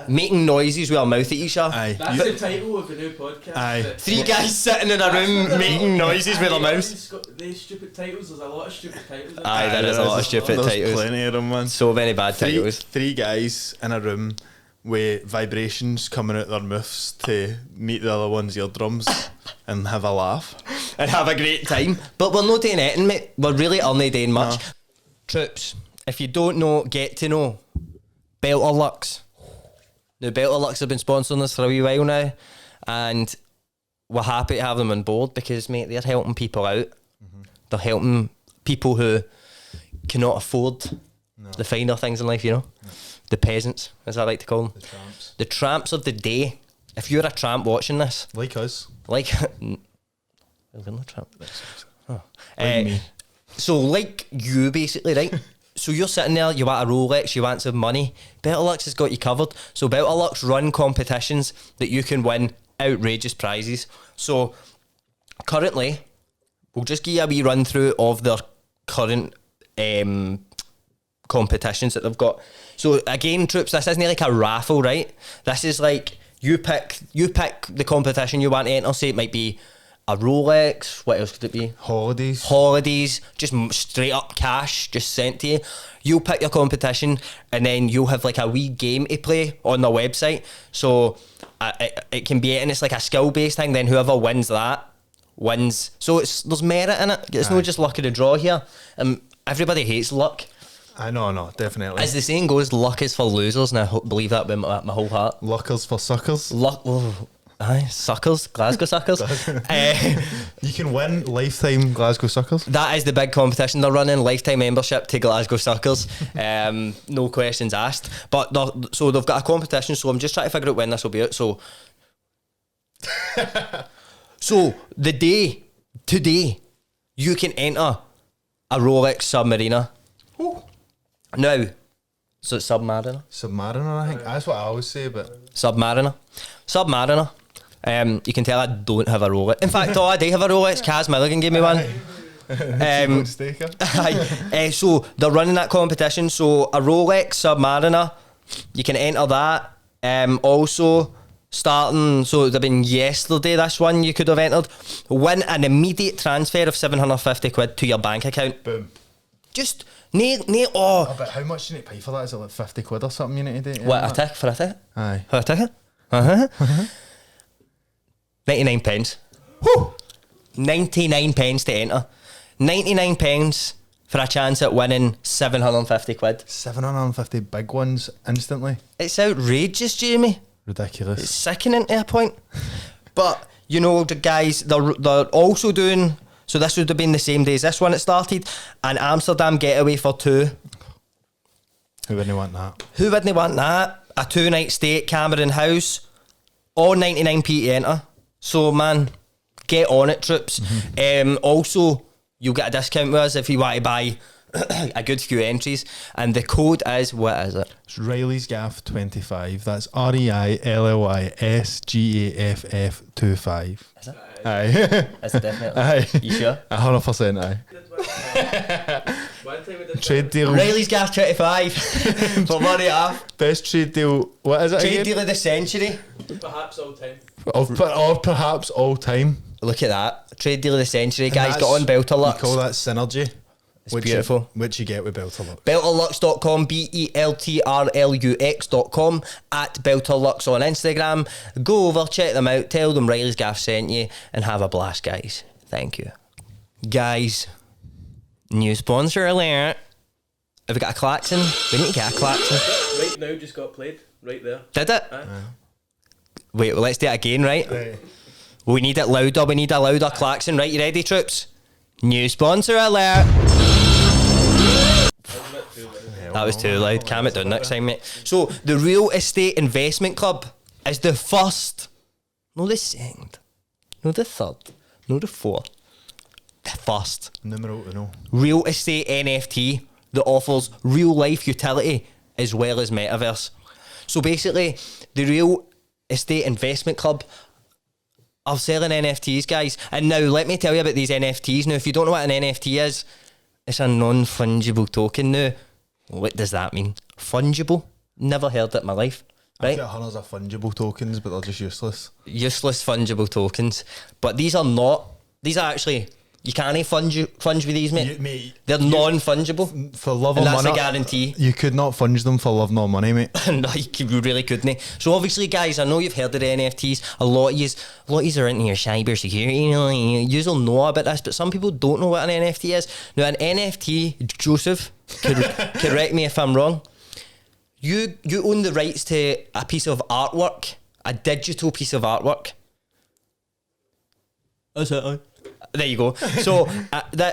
making noises with our mouth at each other. Aye. That's the title of the new podcast. Aye. Three guys sitting in a room making noises with their mouths. These stupid titles, there's a lot of stupid titles. Aye, there is a lot of stupid There's titles. plenty of them, man. So many bad titles. Three guys in a room with vibrations coming out their mouths to meet the other one's eardrums and have a laugh. And have a great time. But we're not doing anything, mate. We're really only doing much. No. Troops, if you don't know, get to know. Beltrlux. Now, Beltrlux have been sponsoring us for a wee while now, and we're happy to have them on board because, mate, they're helping people out. Mm-hmm. They're helping people who cannot afford the finer things in life, you know? No. The peasants, as I like to call them. The tramps. The tramps of the day. If you're a tramp watching this, Like us. like... We're not tramp. Oh. Me. So like you basically, right? So you're sitting there, you want a Rolex, you want some money. Beltrlux has got you covered. So Beltrlux run competitions that you can win outrageous prizes. So currently, we'll just give you a wee run through of their current competitions that they've got. So again, troops, this isn't like a raffle, right? This is like you pick the competition you want to enter. Say it might be a Rolex. What else could it be? Holidays, just straight up cash, just sent to you. You'll pick your competition, and then you'll have like a wee game to play on their website. So it can be, and it's like a skill based thing. Then whoever wins that wins. So there's merit in it. It's not just luck of the draw here. Everybody hates luck. I know, no, definitely. As the saying goes, luck is for losers, and I believe that with my whole heart. Luckers for suckers. Luck. Oh, aye, suckers, Glasgow suckers. You can win lifetime Glasgow suckers. That is the big competition they're running, lifetime membership to Glasgow Suckers. No questions asked. But so they've got a competition, so I'm just trying to figure out when this will be out. So today, you can enter a Rolex Submariner. Ooh. Now, so it's Submariner. Submariner, I think. That's what I always say, but... Submariner. You can tell I don't have a Rolex. In fact, I do have a Rolex. Kaz Milligan gave me one. So they're running that competition. So a Rolex Submariner, you can enter that. Also starting, so they've been yesterday, this one you could have entered. Win an immediate transfer of 750 quid to your bank account. Boom. Just Oh, but how much do you need to pay for that? Is it like 50 quid or something you need to do? what, a ticket for a ticket? Aye. For a ticket? 99 pence. Whew. 99 pence to enter. 99 pence for a chance at winning 750 quid. 750 big ones instantly. It's outrageous, Jamie. Ridiculous. It's sickening to a point. But, you know, the guys, they're also doing... So this would have been the same day as this one it started. An Amsterdam getaway for two. Who wouldn't want that? Who wouldn't want that? A 2-night stay at Cameron House. All 99p to enter. So, man, get on it, troops. Also, you'll get a discount with us if you want to buy a good few entries. And the code is, what is it? It's Reilly's Gaff 25. That's REILLYSGAFF 25. Is it? Aye. Is it definitely? Aye. You sure? 100% aye. One time we did Trade deal. Reilly's Gaff 25 for money off. Best trade deal. What is it Trade again? deal of the century. perhaps all time. Or perhaps all time. Look at that. Trade deal of the century. Guys, And got on that's- Beltrlux. You call that synergy. It's beautiful. Which you get with Beltrlux. Beltrlux.com, Beltrlux.com, at Beltrlux on Instagram. Go over, check them out, tell them Reilly's Gaff sent you, and have a blast, guys. Thank you. Guys, new sponsor alert. Have we got a klaxon? We need to get a klaxon. Right now, just got played. Right there. Did it? Wait, well, let's do it again, right? We need it louder. We need a louder klaxon. Right, you ready, troops? New sponsor alert. That was too loud. Calm it down next time, mate. So, the Real Estate Investment Club is the first, no the second, no the third, no the fourth, the first Numero uno. real estate NFT that offers real life utility as well as metaverse. So basically, the Real Estate Investment Club are selling NFTs, guys. And now let me tell you about these NFTs. Now, if you don't know what an NFT is, it's a non-fungible token. Now, what does that mean? Fungible? Never heard it in my life. Right? I've got hundreds of fungible tokens, but they're just useless. Useless fungible tokens. But these are not. These are actually. You can't funge with these, mate. They're non-fungible. For love and or that's money. a guarantee. You could not funge them for love nor money, mate. No, you really couldn't. So obviously, guys, I know you've heard of the NFTs. A lot of yous are into your cyber security. You know, you'll know about this, but some people don't know what an NFT is. Now, an NFT, Joseph, correct me if I'm wrong. You own the rights to a piece of artwork, a digital piece of artwork. That's it. There you go. So,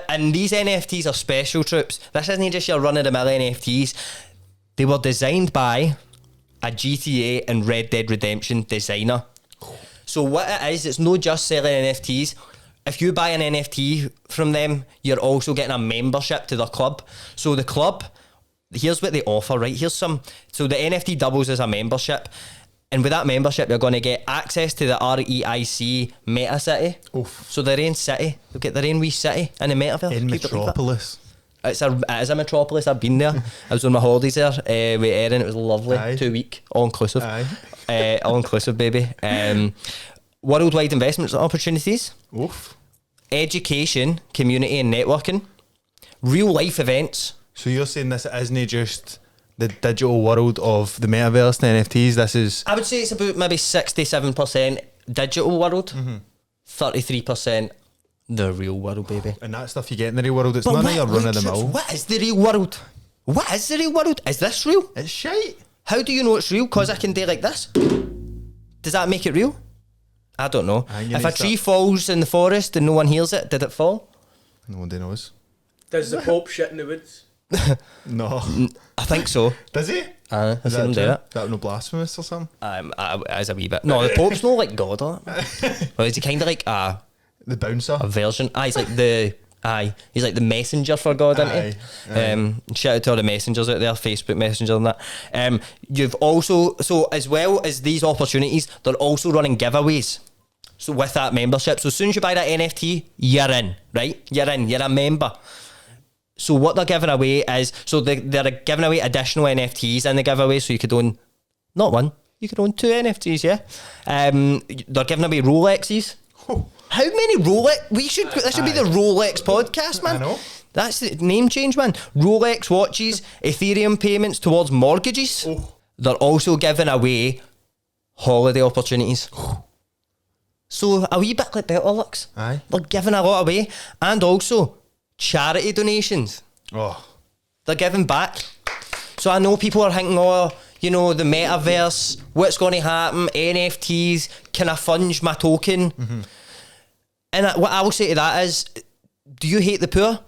and these NFTs are special, troops. This isn't just your run-of-the-mill NFTs. They were designed by a GTA and Red Dead Redemption designer. So what it is, it's not just selling NFTs. If you buy an NFT from them, you're also getting a membership to their club. So the club, here's what they offer, right? So the NFT doubles as a membership. And with that membership, you're going to get access to the REIC Meta City. Oof. So their own city. They'll get their own wee city in the metaverse. In Metropolis. It is a metropolis. I've been there. I was on my holidays there with Erin. It was lovely. Aye. 2 week, all inclusive. Aye. All inclusive, baby. Worldwide investment opportunities. Oof. Education, community and networking. Real life events. So you're saying this isn't just the digital world of the metaverse, the NFTs, this is... I would say it's about maybe 67% digital world, 33% the real world, baby. And that stuff you get in the real world, it's none of your run-of-the-mill. What is the real world? What is the real world? Is this real? It's shite. How do you know it's real? Because I can do like this. Does that make it real? I don't know. If a tree falls in the forest and no one hears it, did it fall? Nobody knows. Does the Pope shit in the woods? No. I think so. Does he? I've seen him do it. That no blasphemous or something? As a wee bit. No, the Pope's not like God, or well, is he kind of like the bouncer? A version. He's like he's like the messenger for God, isn't he? Shout out to all the messengers out there, Facebook Messenger and that. You've also, so as well as these opportunities, they're also running giveaways. So with that membership, so as soon as you buy that NFT, you're in, right? You're a member. So what they're giving away is, so they're giving away additional NFTs in the giveaway, so you could own, not one, you could own 2 NFTs, yeah? They're giving away Rolexes. How many Rolex? This should be the Rolex podcast, man. I know. That's the name change, man. Rolex watches, Ethereum payments towards mortgages. They're also giving away holiday opportunities. So a wee bit like Beltrlux. Aye. They're giving a lot away. And also charity donations. Oh. They're giving back. So I know people are thinking, oh, you know, the metaverse, what's going to happen, NFTs, can I funge my token? Mm-hmm. And what I will say to that is, do you hate the poor?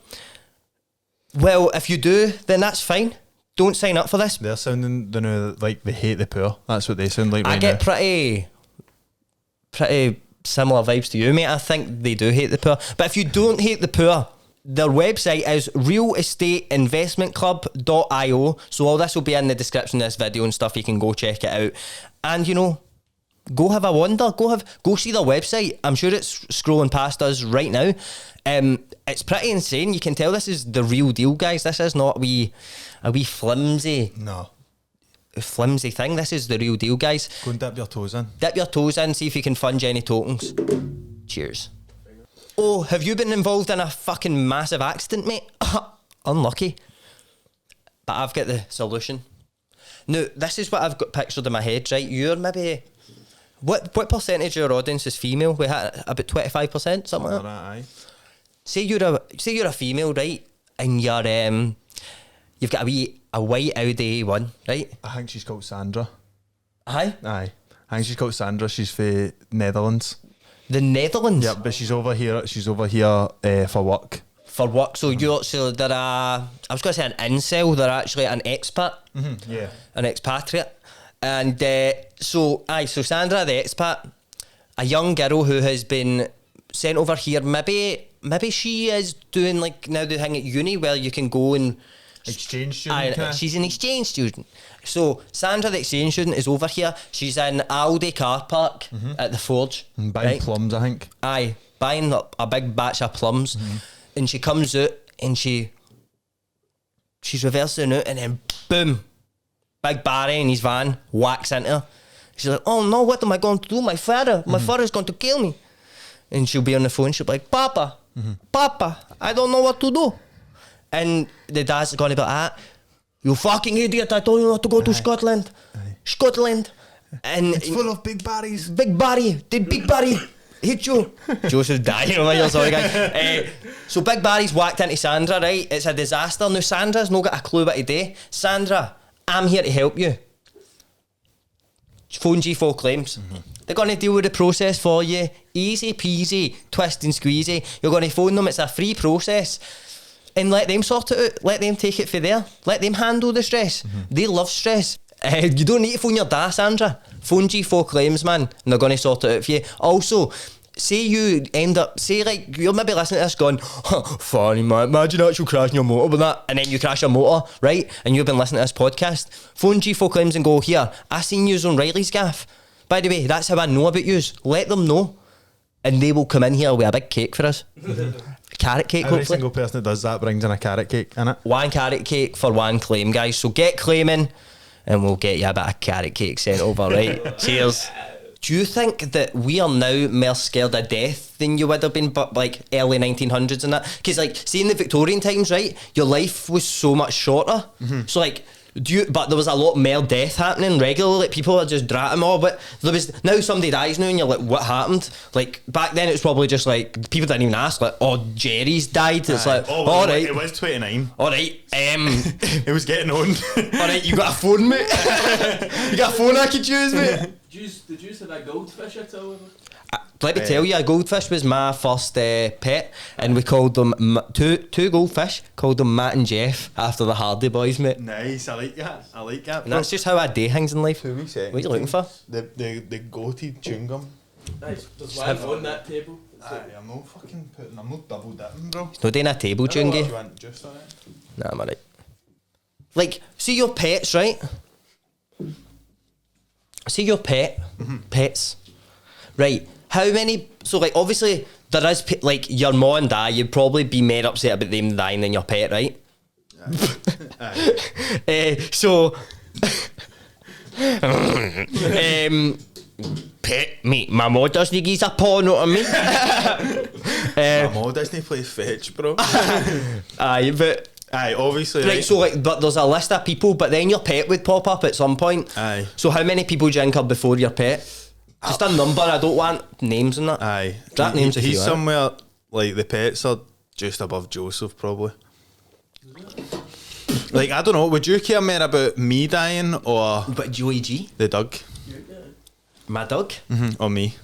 Well, if you do, then that's fine. Don't sign up for this. They're sounding, like they hate the poor. That's what they sound like right now. I get pretty similar vibes to you, mate. I think they do hate the poor. But if you don't hate the poor, their website is realestateinvestmentclub.io. So all this will be in the description of this video and stuff. You can go check it out. And, you know, go have a wander. Go see their website. I'm sure it's scrolling past us right now. It's pretty insane. You can tell this is the real deal, guys. This is not a wee flimsy thing. This is the real deal, guys. Go and dip your toes in. Dip your toes in, see if you can funge any tokens. Cheers. Oh, have you been involved in a fucking massive accident, mate? unlucky. But I've got the solution. Now, this is what I've got pictured in my head, right? You're maybe... What percentage of your audience is female? We had about 25%, something like that. Aye. Say you're a female, right? And you've got a white Audi A1, right? I think she's called Sandra. Aye? Aye. I think she's called Sandra. She's for Netherlands. The Netherlands? Yeah, but she's over here. She's over here for work. For work, so you're actually they're I was going to say an incel. They're actually an expat, Yeah. an expatriate, and so Sandra, the expat, a young girl who has been sent over here. Maybe she is doing like now the thing at uni where you can go and Exchange student. she's an exchange student. So Sandra, the exchange student, is over here. She's in Audi car park at the Forge, Buying plums, I think. Aye, buying a big batch of plums. And she comes out and she's reversing out, and then boom, Big Barry in his van whacks into her. She's like, oh no, what am I going to do? My father's going to kill me. And she'll be on the phone, she'll be like, Papa, I don't know what to do. And the dad's going to be like, you fucking idiot, I told you not to go to Scotland. Scotland. And It's full of big barries. Big Barry, did Big Barry hit you? Joseph's dying over here, sorry guys. So Big Barry's whacked into Sandra, right? It's a disaster. Now Sandra's not got a clue what to do. Sandra, I'm here to help you. Phone G4 claims. They're going to deal with the process for you. Easy peasy, twist and squeezy. You're going to phone them, it's a free process. And let them sort it out. Let them take it for there. Let them handle the stress. They love stress. You don't need to phone your dad, Sandra. Phone G4 claims, man, and they're going to sort it out for you. Also, say you end up, like, you're maybe listening to this going, funny man, imagine actually crashing your motor with that, and then you crash your motor, right? And you've been listening to this podcast. Phone G4 claims and go, here, I seen yous on Reilly's gaff. By the way, that's how I know about yous. Let them know, and they will come in here with a big cake for us. Carrot cake, Every hopefully. single person that does that brings in a carrot cake, innit? One carrot cake for one claim, guys. So get claiming, and we'll get you a bit of carrot cake sent over, right? Cheers. Do you think that we are now more scared of death than you would have been, but like early 1900s and that? Because like, see in the Victorian times, right, your life was so much shorter. So like, but there was a lot more death happening regularly. Like, people are just dratting all, but there was now somebody dies now, and you're like, what happened? Like back then, it was probably just like people didn't even ask, like, oh, Jerry's died. It's like, all right, It was 29. all right, It was getting on. all right, you got a phone, mate? You got a phone I could use, mate? Did you have a goldfish at all? Let me tell you, a goldfish was my first pet, and we called them two goldfish, called them Matt and Jeff after the Hardy Boys, mate. Nice, I like that. I like that. And that's just how I do things in life. 2 weeks. What are you looking for? The goated chewing gum. Nice. There's one on that table. I'm not fucking putting. I'm not double dipping, bro. It's not doing a table tune Do game. you want juice on it? Nah, I'm alright. Like, see your pets, right? See your pets, right? How many? So like, obviously there is like your mom and dad. You'd probably be more upset about them dying than your pet, right? So, pet me. My mom doesn't give a pawn out of me. My mom doesn't play fetch, bro. Aye, but. Aye, obviously. Right, so like, but there's a list of people, but then your pet would pop up at some point. Aye. So how many people do you think are before your pet? Just a number. I don't want names and that. Aye. Drop names if He's you want. somewhere like the pets are just above Joseph, probably. Like, I don't know. Would you care more about me dying or But Joey G, the dog? my dog. Or me?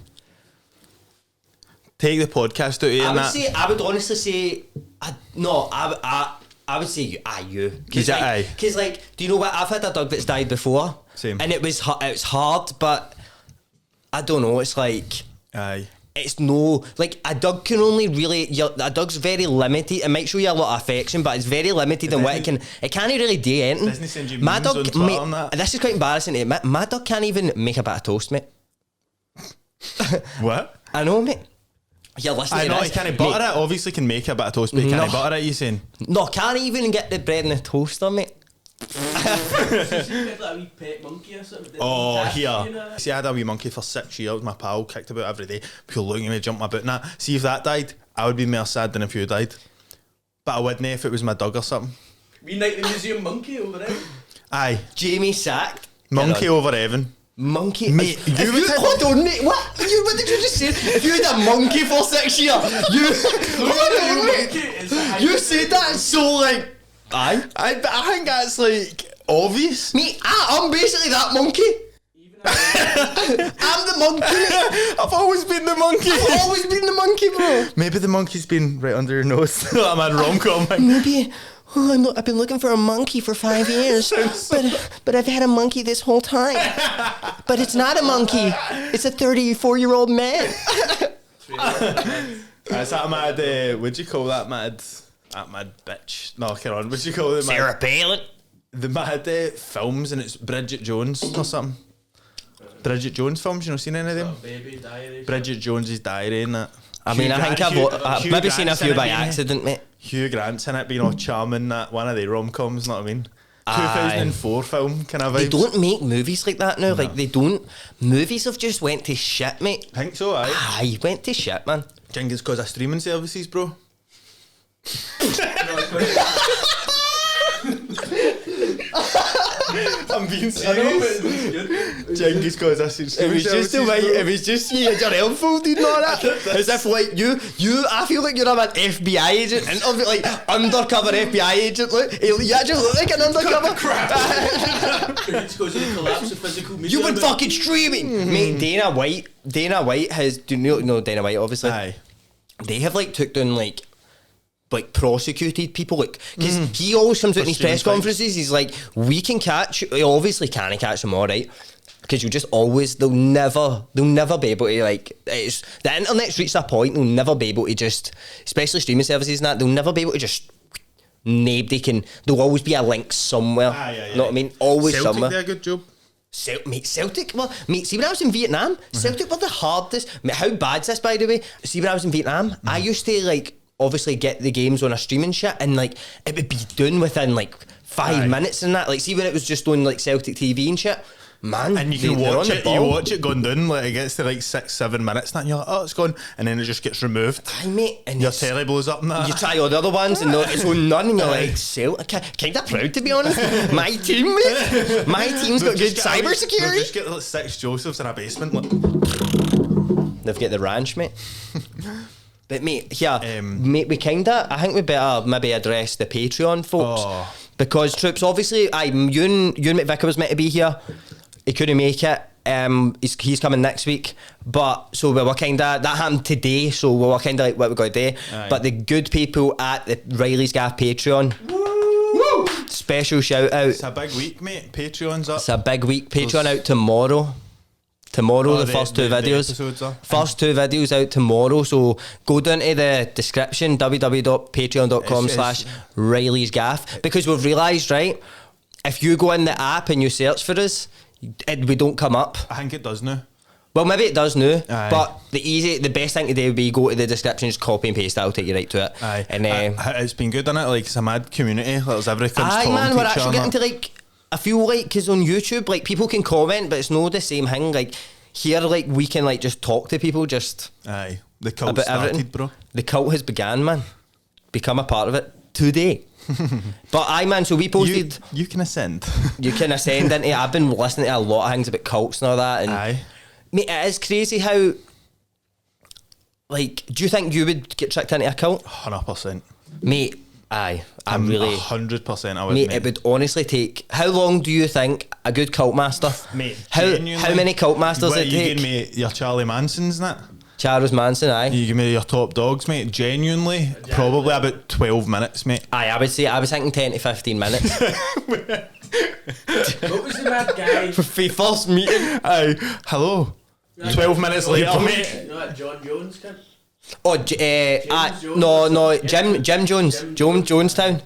Take the podcast out of you and that. I would honestly say, I would say you. You. Is it aye? Because like, do you know what? I've had a dog that's died before. Same. And it was hard, but I don't know. It's like. Aye. It's no, like a dog can only really, a dog's very limited. It might show you a lot of affection, but it's very limited in what it can. It can't really do anything. Doesn't he send you My memes dog, on Twitter on that? this is quite embarrassing. My dog can't even make a bit of toast, mate. What? I know, mate. You're listening I to know, this. he can't butter it. Obviously can make a bit of toast, but he can't No. butter it, you saying? No, can't even get the bread in the toaster, mate. You have like a wee pet monkey or something. Oh, Gaff, you here. know? See, I had a wee monkey for 6 years. My pal kicked about every day. People looking at me, jump my boot and that. See, if that died, I would be more sad than if you died. But I wouldn't if it was my dog or something. We night the museum monkey over there. Aye. Jamie sacked. Monkey over Evan. Monkey, mate. Hold on, mate. What did you just say? If you had a monkey for 6 years, hold on, mate. You said that so like, aye. I think that's like obvious. Mate, I'm basically that monkey. I'm the monkey, mate. I've always been the monkey. I've always been the monkey, bro. Maybe the monkey's been right under your nose. I'm a rom-com. Maybe. I've been looking for a monkey for 5 years, but I've had a monkey this whole time. But it's not a monkey. It's a 34-year-old man. Is that mad? What'd you call that mad? That mad bitch. No, come on. What'd you call it? Sarah Palin. The mad films, and it's Bridget Jones or something. Bridget Jones films. You know, seen any of them? Baby diary. Bridget Jones's Diary and that. I mean, I think I've maybe seen a few by accident, mate. Hugh Grant's in it, being all charming. That one of the rom-coms. Know what I mean? Aye. 2004 film kind of vibes. They don't make movies like that now. No. Like they don't. Movies have just went to shit, mate. I think so. Aye, went to shit, man. Do you think it's because of streaming services, bro? I'm being serious. Genghis cause I said it was just the way. It was just you had your elm folded and all that. As if like you. I feel like you're an FBI agent, interview, like undercover FBI agent. Look, you actually look like an undercover. It's because of the collapse of physical media. You've been fucking streaming, mate. Dana White has. Do you know Dana White? Obviously, aye. They have like took down like prosecuted people, like because he always comes out in his press conferences. He's like, we can catch. You obviously can't catch them all, right? Because you just always they'll never be able to like. It's the internet's reached a point they'll never be able to just, especially streaming services and that, they'll never be able to just. Nobody can. There'll always be a link somewhere. You know what I mean? Always Celtic somewhere. Did a good job. Celtic, well, mate, see when I was in Vietnam, Celtic were the hardest. Mate, how bad's this, by the way? See when I was in Vietnam, I used to like obviously get the games on a streaming shit, and like it would be done within like 5 minutes and that. Like, see when it was just on like Celtic TV and shit, man. And you can watch it. You watch it going down. Like it gets to like 6-7 minutes, and you're like, oh, it's gone, and then it just gets removed. Aye, mate. And your telly blows up and that. You try all the other ones, and it's on none, and you're like, kind of proud to be honest. My team, mate. My team's got good cyber security. Just get like 6 Josephs in a basement. Like. They've got the ranch, mate. But mate, mate, I think we better maybe address the Patreon folks because troops. Obviously, you and McVicker was meant to be here. He couldn't make it. He's coming next week. But so we were that happened today. So we were like what we got today. Aye. But the good people at the Reilly's Gaff Patreon. Woo! Special shout out. It's a big week, mate. Patreon's up. It's a big week. Patreon out tomorrow. The first two videos. First 2 videos out tomorrow. So go down to the description, www.patreon.com/Reilly's Gaff, because we've realised, right, if you go in the app and you search for us, we don't come up. I think it does now. Well, maybe it does now, aye. but the best thing to do would be go to the description, just copy and paste. That'll take you right to it. Aye. And it's been good, isn't it? Like it's a mad community. Like, there's everything. Aye, man, we're actually getting to like. I feel like because on YouTube, like people can comment, but it's not the same thing. Like here, like we can like just talk to people. Just aye, the cult started, everything. Bro. The cult has began, man. Become a part of it today. But aye, man. So we posted. You can ascend. You can ascend into it. I've been listening to a lot of things about cults and all that. And aye, mate, it is crazy how. Like, do you think you would get tricked into a cult? 100%, mate. Aye, I'm really 100%. I would, mate. It would honestly take. How long do you think a good cult master? Mate, how many cult masters it you take? give me your Charlie Mansons and that. Charles Manson, aye. You give me your top dogs, mate. Genuinely, probably about 12 minutes, mate. Aye, I was thinking 10 to 15 minutes. What was the mad guy? For first meeting. Aye, hello. 12 minutes later, mate. You know that John Jones kid? Oh, Jim Jones. Jonestown. Is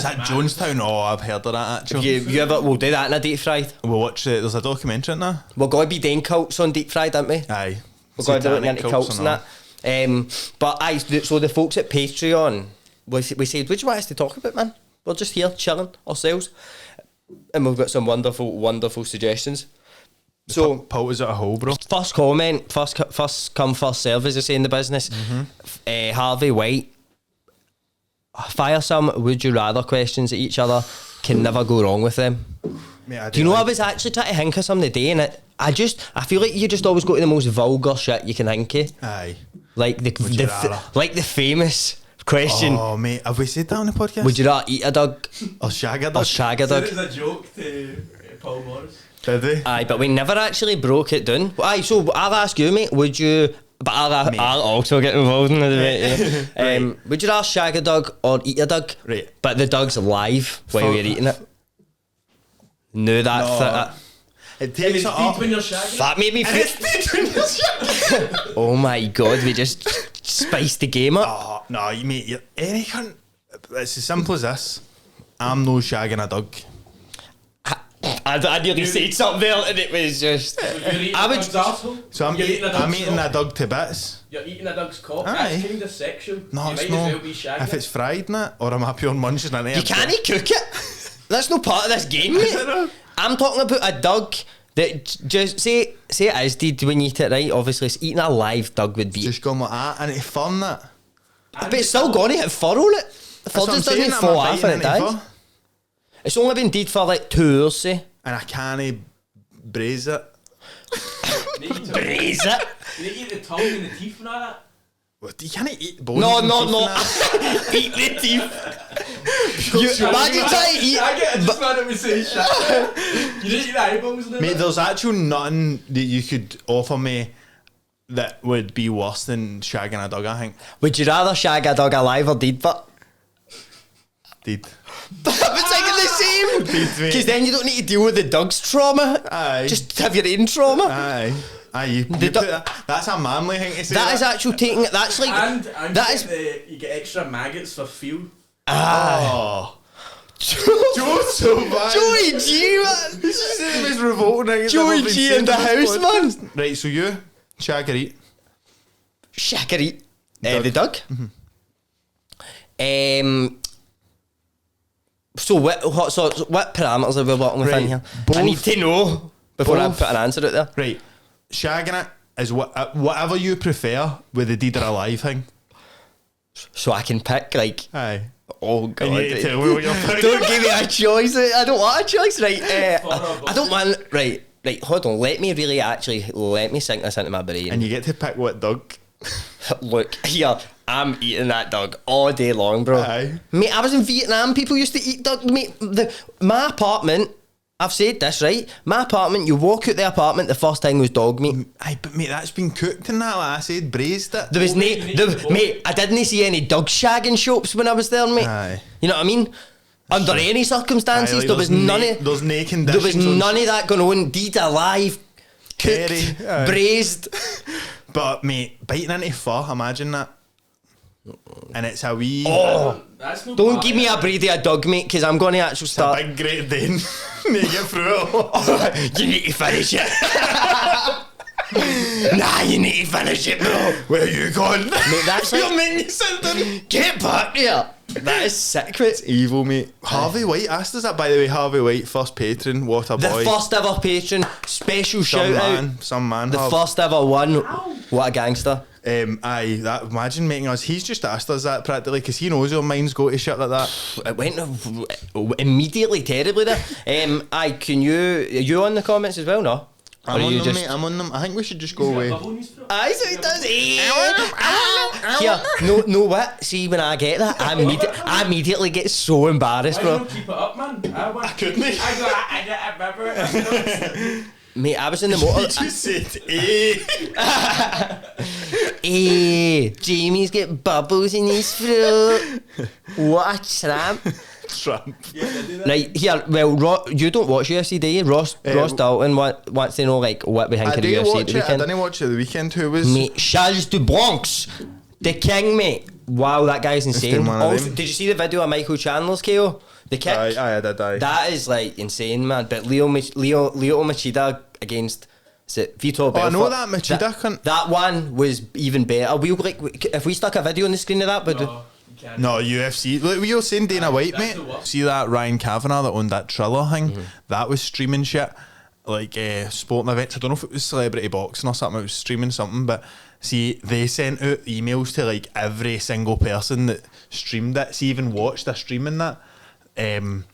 that Jonestown? Oh, I've heard of that actually. You ever? We'll do that in a Deep Fried. We'll watch it. There's a documentary in there. We're going to be doing cults on Deep Fried, aren't we? Aye. We're going to be looking into cults and that. But aye, so the folks at Patreon, we said, what do you want us to talk about, man? We're just here chilling ourselves, and we've got some wonderful suggestions. So Paul is at a hole, bro. First comment, first come, first serve, as they say in the business. Harvey White. fire some would you rather questions at each other. Can never go wrong with them. Mate, Do you know, I was actually trying to think of some today, and I feel like you just always go to the most vulgar shit you can think of. Aye. Like the famous question. Oh, mate, have we said that on the podcast? Would you rather eat a dog Or shag a or dog? shag a Said dog? it was a joke to Paul Morris. Did we? Aye, but we never actually broke it down. Aye, so I'll ask you, mate. Would you? But I'll also get involved in the debate. Yeah. Would you rather shag a dog or eat a dog? Right. But the dog's alive while you're eating it. No, that It takes it Deep up. when you're shagging. that made me feel. Oh my god, we just spiced the game up. Oh, no, you mate, you're any cunt. It's as simple as this. I'm no shagging a dog. I nearly said something there and it was just. You're eating I a would- dog's arsehole. So I'm You're eating a dog's dog to bits. You're eating a dog's cock. Aye. That's kind of sexual. No, you it's might not. as well be shagging. If it's fried in it, or am I pure munching in it? You can't cook it. That's no part of this game, mate. it not? I'm talking about a dog that just say it is dead when you eat it, right? Obviously, it's eating a live dog would be. Just going like that, and it's fun that. But it's still gonna hit fur on it. The fur just doesn't fall off and it dies. It's only been dead for like 2 hours, say. And I can't braise it. Braise it. You need to eat the tongue and the teeth and all that. What, you can't eat bones. No, and no, teeth no. and that. Eat the teeth. You, imagine trying to eat. I get it, just wanted to say shit. You didn't eat the eyeballs and Mate, there's actually nothing that you could offer me that would be worse than shagging a dog, I think. Would you rather shag a dog alive or dead? But Deed. I'm thinking the same. Deed, mate. Because then you don't need to deal with the dog's trauma. Aye. Just have your own trauma. Aye. Aye, you The put dog- that, that's a manly thing to say. That is actual taking it. That's like And that you, is. get you get extra maggots for fuel. Oh. Joe's so bad. Joey G, man. This is the most revolting thing I've Joey ever been G saying in the on this house, podcast. man. Right, so you, shag or eat? Shag or eat. Dog. The dog. So what parameters are we working with Right, in here? I both- need to know before I both- put an answer out there. Right, shagging it is whatever you prefer with the dead or alive thing. So I can pick like. Aye. Oh god! And you need to tell me what you're picking. Don't give me a choice. I don't want a choice. Right? Follow I don't want. Right. Hold on. Let me sink this into my brain. And you get to pick what dog. Look here. I'm eating that dog all day long, bro. Aye. Mate, I was in Vietnam. People used to eat dog. Mate, my apartment. I've said this, right? My apartment. You walk out the apartment. The first thing was dog meat. Aye, but mate, that's been cooked and that. Like I said, braised it. There was mate. I didn't see any dog shagging shops when I was there, mate. Aye. You know what I mean? Under any circumstances, Aye, like there was there's none na- of there's no conditions. there was on- none of that going on. Deed alive, cooked, Curry, aye. braised. But mate, biting into fur, imagine that. And it's a wee. Oh, That's no don't bad. give me a breed of a dog, mate, because I'm going to actually It's a start. big Great Dane. You get through it all. You need to finish it. Nah, you need to finish it, bro. Where are you going? Mate, that's like- You're making me sound done. Get back here. That is sick, mate. Evil, mate. Harvey White asked us that, by the way. Harvey White, first patron. What a The boy. first ever patron, special some shout man. out. Some man. The Harv. first ever one. What a gangster. Aye, that, imagine making us. He's just asked us that practically because he knows our minds go to shit like that. It went immediately terribly there. Aye, can you on the comments as well, no? Or I'm are on you them, just- mate. I'm on them. I think we should just go He's got away. a bubble in his throat. Aye, so he does. Here, no what? See, when I get that, I immediately get so embarrassed, Why bro. don't keep it up, man? I couldn't. I get a Mate, I was in the motor. He just said, Jamie's got bubbles in his throat. What a tramp. Trump. Right, here, well, you don't watch UFC, do you? Ross Dalton wants to know, like, what we think I of the do UFC watch at the it. I weekend. didn't watch it the weekend. Who was? Mate, Charles du Bronx, the king, mate. Wow, that guy's insane. been one of Also, them. did you see the video of Michael Chandler's KO? The kick? Aye, I did. Aye. That is, like, insane, man. But Leo Machida against... Is it Vitor Belfort? I know that Machida cunt. That one was even better. If we stuck a video on the screen of that, but No, UFC. Look, we were saying Dana White, that's mate. the worst. See that Ryan Kavanagh that owned that Triller thing? Mm-hmm. That was streaming shit. Like sporting events. I don't know if it was celebrity boxing or something. It was streaming something, but See, they sent out emails to like every single person that streamed it. See, even watched a streaming that, and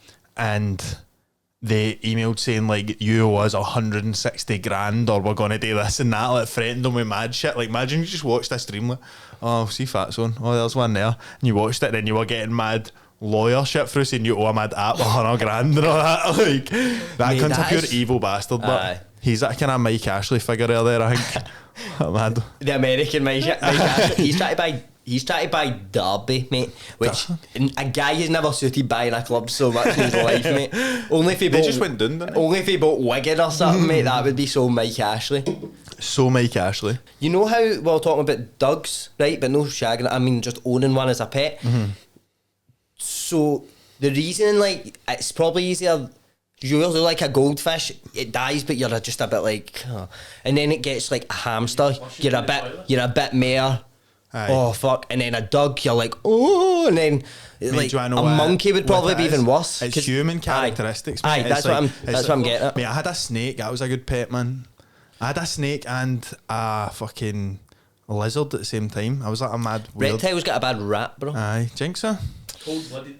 they emailed saying like, you owe us 160 grand, or we're gonna do this and that, like threatened them with mad shit. Like, imagine you just watched a stream like, oh, see Fat's on, oh, there's one there, and you watched it and then you were getting mad lawyer shit through saying you owe a mad app 100 grand and all that. Like, that cunt's a pure evil bastard, but he's that kind of Mike Ashley figure there, I think. Mad. The American Mike Ashley. He's trying to buy Derby, mate, which a guy he's never suited buying a club so much in his life, mate. Only if he they just went down, didn't they? Only if he bought Wigan or something, mate, that would be so Mike Ashley. So Mike Ashley. You know how we were talking about dogs, right? But no shagging, I mean just owning one as a pet. So the reason, like, it's probably easier. You're like a goldfish, it dies, but you're just a bit like, oh. And then it gets like a hamster, you're a bit more. Aye. Oh fuck, and then a dog, you're like, oh, and then like a monkey would probably be even worse. It's human characteristics. Aye, that's like, what I'm getting at. Mate, I had a snake. That was a good pet, man. I had a snake and a fucking lizard at the same time. I was like a mad weird. Reptiles got a bad rap, bro. Aye, jinx her. Cold-blooded.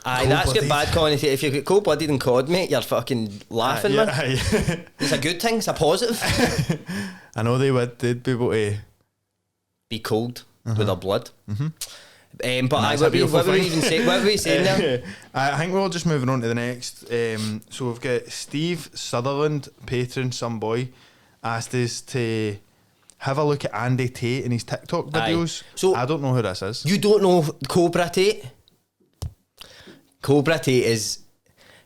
Aye, that's got bad connotation. If you get cold-blooded and cod, mate, you're fucking laughing, man. It's a good thing. It's a positive. I know they'd be able to be cold with their blood. But what were we saying there? I think we're just moving on to the next. So we've got Steve Sutherland, patron, some boy, asked us to have a look at Andy Tate in his TikTok videos. So I don't know who this is. You don't know Cobra Tate? Cobra Tate is...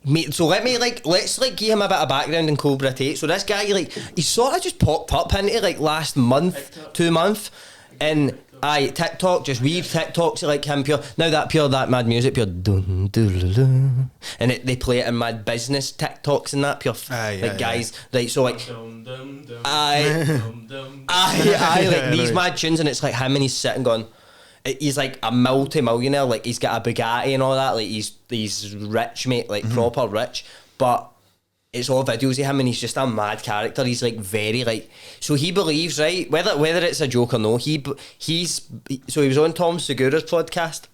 Mate, so let's give him a bit of background in Cobra Tate. So this guy, like, he sort of just popped up into like last month, TikTok. 2 months, and TikTok, just weird TikToks like him, that mad music, pure dun dun dun, and they play it in mad business TikToks and that, pure guys, right? So like, like these mad tunes, and it's like him and he's sitting going. He's like a multi-millionaire, like he's got a Bugatti and all that, like he's rich, mate, like proper rich, but it's all videos of him and he's just a mad character. He's like very like, so he believes, right, whether it's a joke or no, he was on Tom Segura's podcast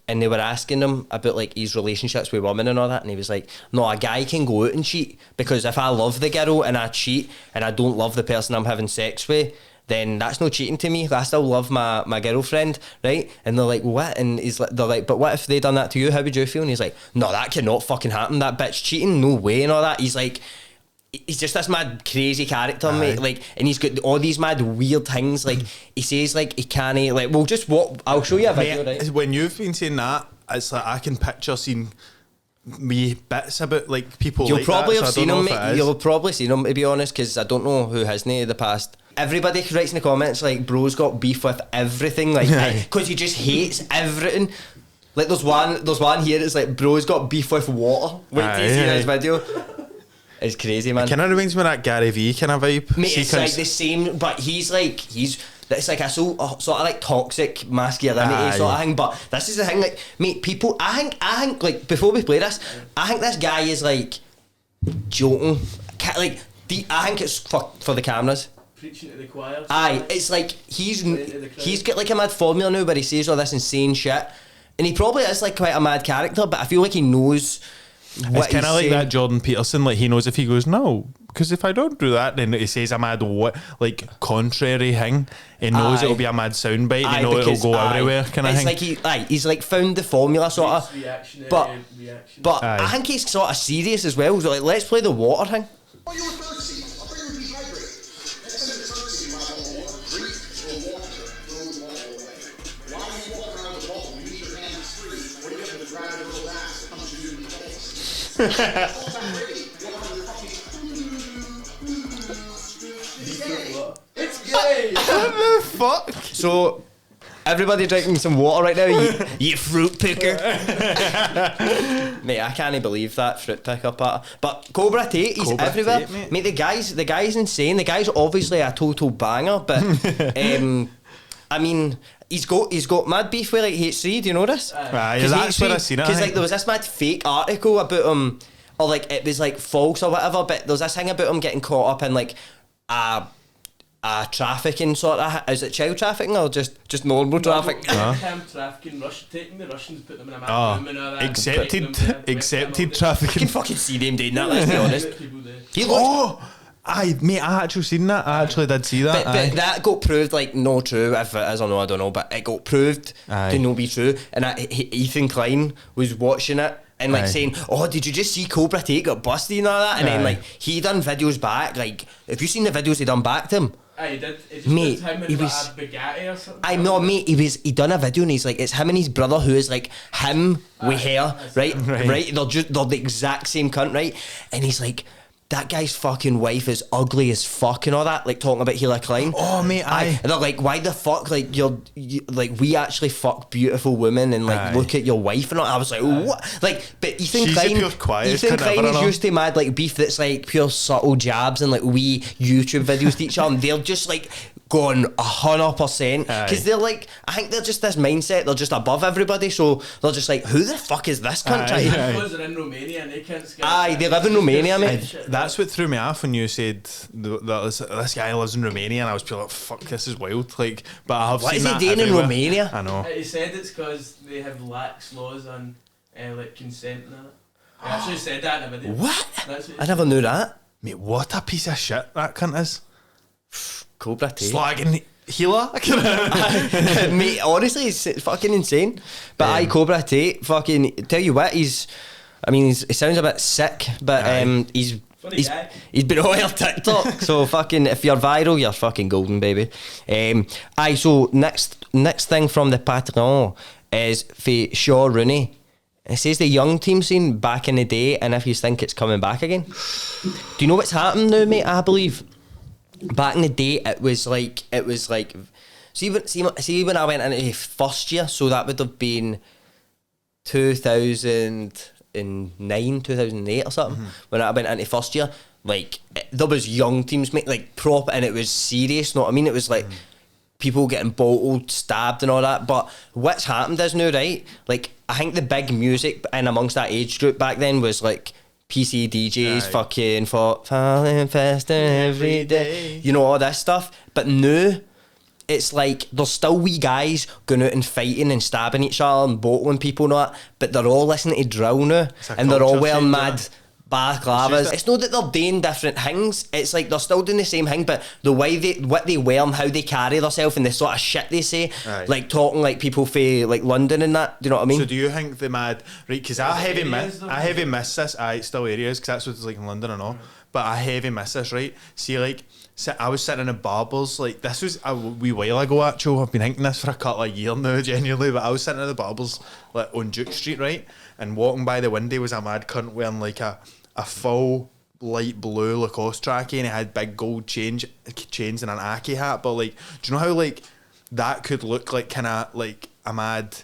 and they were asking him about like his relationships with women and all that, and he was like, no, a guy can go out and cheat, because if I love the girl and I cheat and I don't love the person I'm having sex with, then that's no cheating to me. I still love my girlfriend, right? And they're like, what? And they're like, but what if they done that to you? How would you feel? And he's like, no, that cannot fucking happen. That bitch cheating, no way, and all that. He's like, he's just this mad crazy character, mate. Like, and he's got all these mad weird things. Like, he says like he can't, like, well, just what? I'll show you a video, right? When you've been saying that, it's like I can picture seeing me bits about like people. You'll like probably that, have seen him, mate. You'll probably seen him, to be honest, because I don't know who hasn't in the past. Everybody writes in the comments like, bro's got beef with everything, like, because he just hates everything. Like there's one here that's like, bro's got beef with water. Wait till you see this video. It's crazy, man. It kind of reminds me of that Gary Vee kind of vibe. Mate, it's like the same, but it's like a sort of like toxic masculinity sort of thing. But this is the thing, like, mate, people, I think like, before we play this, I think this guy is like joking. Like, I think it's for the cameras. Preaching to the choir. It's like he's got like a mad formula now where he says all this insane shit, and he probably is like quite a mad character, but I feel like he knows what it's kind of like that Jordan Peterson, like he knows if he goes no, because if I don't do that, then he says a mad contrary thing, he knows it'll be a mad soundbite, and he knows it'll go everywhere kind of thing. It's like he's like found the formula sort of, but I think he's sort of serious as well, so like, let's play the water thing. Oh, you were thirsty. I'll bring you dehydrated. Next time you're thirsty, you might want to water. Drink or water. Those water away. Why do you walk around the ball? You use your hands free. What do you have to grab your little ass that comes to you in the face? All time ready. You'll have your fucking... It's gay! What the fuck? So, everybody drinking some water right now, you fruit picker. Mate, I can't believe that fruit picker part. But Cobra Tate, he's everywhere. Tate, mate, the guy's insane. The guy's obviously a total banger, but I mean, he's got mad beef with like H3. Do you know this? That's where I seen it. Because like there was this mad fake article about him, or like it was like false or whatever. But there was this thing about him getting caught up in like trafficking sort of, is it child trafficking or just normal trafficking? Trafficking, taking the Russians, put them in a mad room and all that. Accepted I trafficking. can fucking see them doing that, let's be honest. He looks, Aye, mate, I actually seen that. I actually did see that. but that got proved like no true. If it is or no, I don't know. But it got proved to no be true. And Ethan Klein was watching it and like saying, "Oh, did you just see Cobra Tate got busted and all that?" And then like he done videos back. Like, have you seen the videos he done back to him? He did. It Mate, just him he and was- a Bugatti or something. I know, mate. He done a video and he's like, it's him and his brother who is like him with hair, right? They're the exact same cunt, right? And he's like, that guy's fucking wife is ugly as fuck and all that, like talking about Hila Klein. Oh, mate, aye. And they're like, why the fuck, like, you like, we actually fuck beautiful women and, like, look at your wife and all. I was like, what? Like, but Ethan She's Klein, the pure quietest Ethan cunt Klein ever, is I know. used to mad, like, beef that's, like, pure subtle jabs and, like, wee YouTube videos to each other, and they're just, like, going 100%, because they're like, I think they're just this mindset, they're just above everybody, so they're just like, who the fuck is this cunt? Because they're in Romania and they can't scare. Aye, they live in Romania, mate. That's what threw me off when you said that this guy lives in Romania, and I was pure like, fuck, this is wild. Like, but I have What seen is he that doing in everywhere. Romania? I know. He said it's because they have lax laws on like consent and that. He actually said that in a video. What? That's what I never knew that. Mate, what a piece of shit that cunt is. Cobra Tate. Slagging Hila. Mate, honestly, it's fucking insane. But aye, Cobra Tate, fucking, tell you what, he sounds a bit sick, but he's guy. he's been all over TikTok, so fucking, if you're viral, you're fucking golden, baby. Aye, so next thing from the Patreon is for Shaw Rooney. It says the young team scene back in the day, and if you think it's coming back again. Do you know what's happened now, mate? I believe back in the day, it was like see when I went into first year, so that would have been 2009, 2008 or something. When I went into first year, like there was young teams, mate, like proper, and it was serious. Know what I mean? It was like people getting bottled, stabbed, and all that. But what's happened is now, right? Like, I think the big music in amongst that age group back then was like PC DJs, fucking falling faster every day, you know, all this stuff. But now it's like there's still wee guys going out and fighting and stabbing each other and bottling people and all that, but they're all listening to drill now, and they're all wearing mad balaclavas. It's not that they're doing different things, it's like they're still doing the same thing, but the way what they wear and how they carry themselves and the sort of shit they say, like talking like people from like London and that, do you know what I mean? So do you think the mad, right, because I heavy miss this, it's still areas, because that's what it's like in London and all, but I heavy miss this, right? See, like, I was sitting in a barbers, like, this was a wee while ago, actually. I've been thinking this for a couple of years now, genuinely, but I was sitting in the barbers, like, on Duke Street, right, and walking by the window was a mad cunt wearing, like, a full light blue Lacoste trackie, and he had big gold chains and an Aki hat, but, like, do you know how, like, that could look like kind of, like, a mad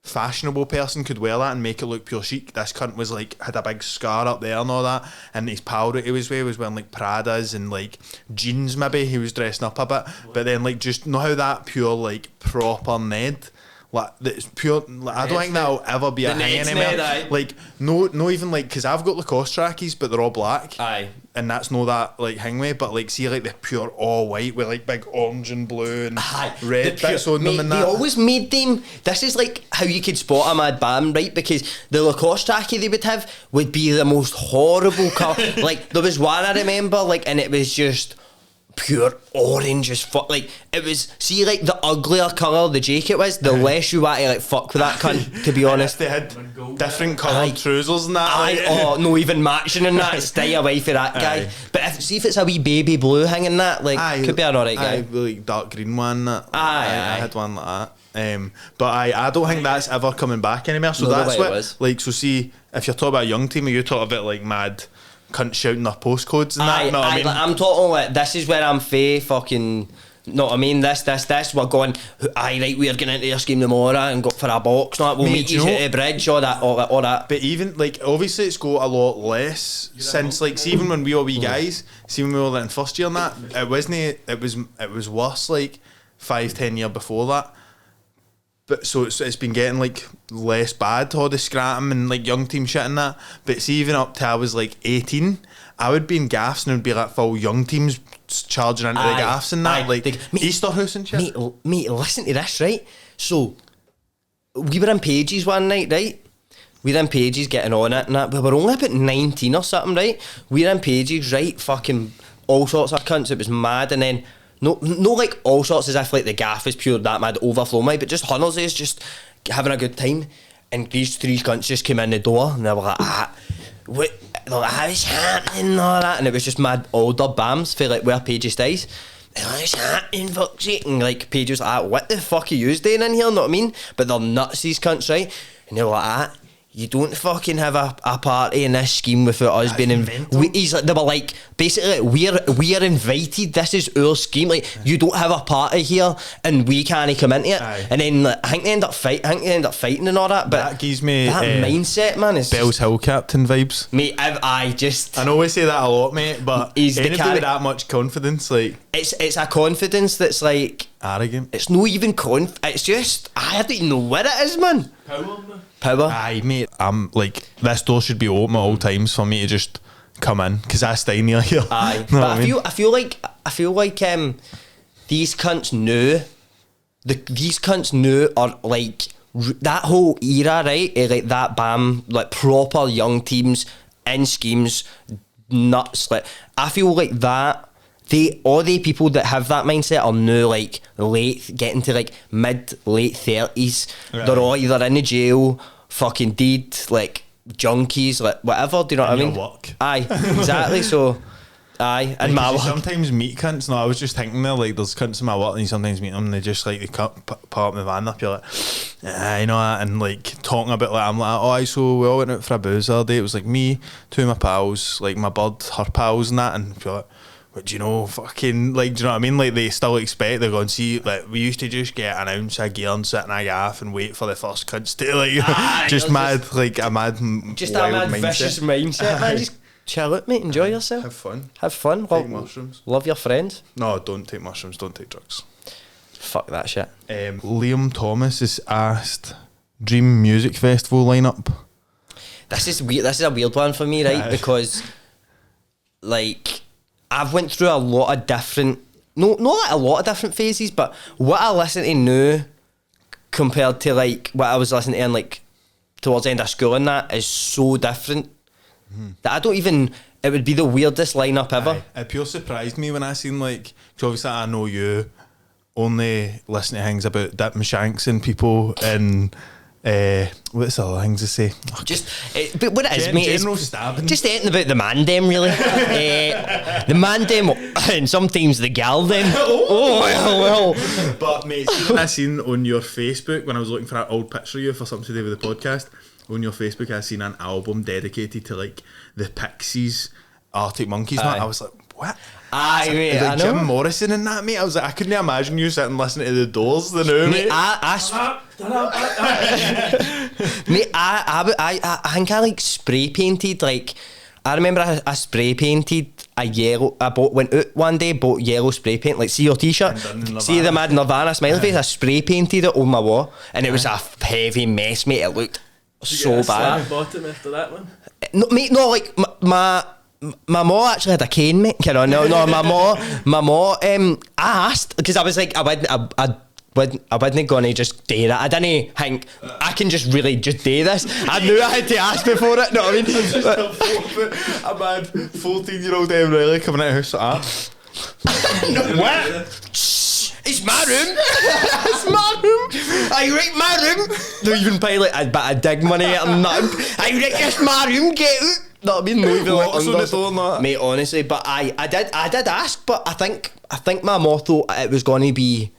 fashionable person could wear that and make it look pure chic? This cunt was like, had a big scar up there and all that, and his pal that he was wearing like Pradas and like jeans, maybe he was dressing up a bit, but then like, just know how that pure like proper Ned, like that's pure, like, I don't think that'll ever be a thing anymore. Like no even like, because I've got Lacoste trackies but they're all black, and that's no that like hang way, but like, see, like the pure all white with like big orange and blue and red bits on them and that. They always made them, this is like how you could spot a mad band, right? Because the Lacoste trackie they would have would be the most horrible colour. Like there was one I remember, like, and it was just pure orange as fuck. Like it was, see, like the uglier colour the jacket was, the less you want to like fuck with that cunt, to be honest. They had different coloured trousers and that. Oh, no, even matching and that. Stay away for that guy. But if it's a wee baby blue hanging that, like, could be an alright guy. Like dark green one. That. I had one like that. But I don't think that's ever coming back anymore. So that's what, like, so see, if you're talking about a young team, or you're talking about like mad cunt shouting their postcodes and that, you know what I mean? I'm talking like, this is where I'm fae fucking, know what I mean? This, we're going, right, we're getting into your scheme tomorrow and go for a box, we'll meet you at the bridge, all that. But even, like, obviously it's got a lot less since, like, see, even when we were wee guys, see when we were in first year and that, it was worse, like, 5-10 years before that. But so it's been getting like less bad, all the scratum and like young team shit and that. But see, even up to I was like 18, I would be in Gaffs and it would be like full young teams charging into the Aye. gaffs and that, Aye. like Mate, Easterhouse and shit. Mate, listen to this, right? So, we were in Pages one night, right? We were in Pages getting on it and that. We were only about 19 or something, right? We were in Pages, right? Fucking all sorts of cunts. It was mad. And then, no like all sorts as if like the gaff is pure that mad overflow, mate. But just hundreds is just having a good time. And these three cunts just came in the door and they were like, what? They're like, how's happening and all that. And it was just mad older bams for like where Pages stays. What's happening, fuck's sake? And like Paige was like, what the fuck are you doing in here? Know what I mean? But they're nuts, these cunts, right? And they're like, you don't fucking have a party in this scheme without us being invited. He's like, they were like, basically, we are invited. This is our scheme. Like, you don't have a party here, and we can't come into it. Aye. And then like, I think they end up fighting and all that. But That gives me that mindset, man, is Bell's Hill Captain vibes. mate. I know we say that a lot, mate, but He's the anybody with that much confidence, like it's a confidence that's like. arrogant. It's not even it's just I don't even know what it is, man. Power. Aye, mate. I'm like, this door should be open at all times for me to just come in because I stay near here. Aye, Know but what I feel like these cunts knew. These cunts knew, or like that whole era, right? Like that BAM, like proper young teams in schemes, nuts. Like I feel like that. All the people that have that mindset are now like getting to like late 30s. Right. They're all either in the jail, fucking dead, like junkies, like whatever. Do you know what I mean? Work. Aye, exactly. So, aye, and my You work. sometimes meet cunts. No, I was just thinking there, like, there's cunts in my work, and you sometimes meet them, and they just like they part my van up. You're like, you know that, and like talking about like I'm like, oh, so we all went out for a booze the other day. It was like me, two of my pals, like my bird, her pals, and that, and you're like, but do you know, fucking, like, do you know what I mean? Like, they still expect, they're going to see, like, we used to just get an ounce of gear and sit in a gaff and wait for the first cunts to, like, just mad, just, like, a mad, Just wild a mad mindset. vicious mindset, man. Just chill out, mate. Enjoy yourself. Have fun. Take Take mushrooms. Love your friends. No, don't take mushrooms, don't take drugs. Fuck that shit. Liam Thomas has asked, Dream Music Festival lineup. This is weird. This is a weird one for me, right? Aye. Because, like, I've went through a lot of different, not like a lot of different phases, but what I listen to now compared to like what I was listening to in like towards the end of school and that is so different that I don't even. It would be the weirdest lineup ever. Aye. It pure surprised me when I seen like, 'cause obviously I know you only listen to things about dip and shanks and people and what's the other things to say? But what it is, mate, general is stabbing. just anything about the man dem, really. The man dem and sometimes the gal dem. Oh well. But mate, see when I seen on your Facebook when I was looking for an old picture of you for something to do with the podcast, on your Facebook I seen an album dedicated to like the Pixies, Arctic Monkeys. Man, Aye. I was like, what? Aye, mate, It's like I know. Jim Morrison and that, mate. I was like, I couldn't imagine you sitting listening to the Doors, the new Mate, mate. I think I like spray painted, like I remember I spray painted a yellow. Went out one day, bought yellow spray paint, like see your t-shirt, see the mad Nirvana smiley face. I spray painted it on my wall, and it was a heavy mess, mate. It looked so bad. Bottom after that one. No, mate, no, like my mom actually had a cane, mate. No, my mom. I asked because I was like, I wasn't gonna just do that. I didn't think I can just really just do this. I knew I had to ask before it. No, I mean, A mad 14-year-old Reilly coming out of house like that. what? Shh, it's my room. It's my room. I rate my room. Don't even pay like a dig money or nothing. I rate it's my room. Get out. No, I mean, no even like Locks on the door and that. mate. Honestly, but I did ask, but I think my motto it was going to be.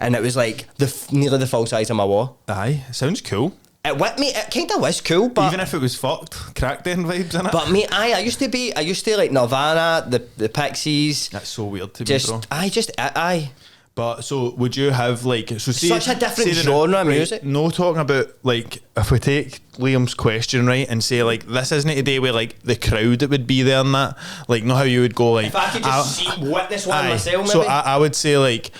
And it was like nearly the full size of my wall. Aye, sounds cool. It kind of was cool, but Even if it was fucked, Crackdown vibes in it. but mate, I used to like Nirvana, the Pixies. That's so weird to me, Just bro. I. But so would you have like see, Such a different say the- genre of music. No, talking about like if we take Liam's question right and say like this isn't a day where like the crowd that would be there and that like know how you would go like If I could just witness one aye. myself, maybe. So I would say like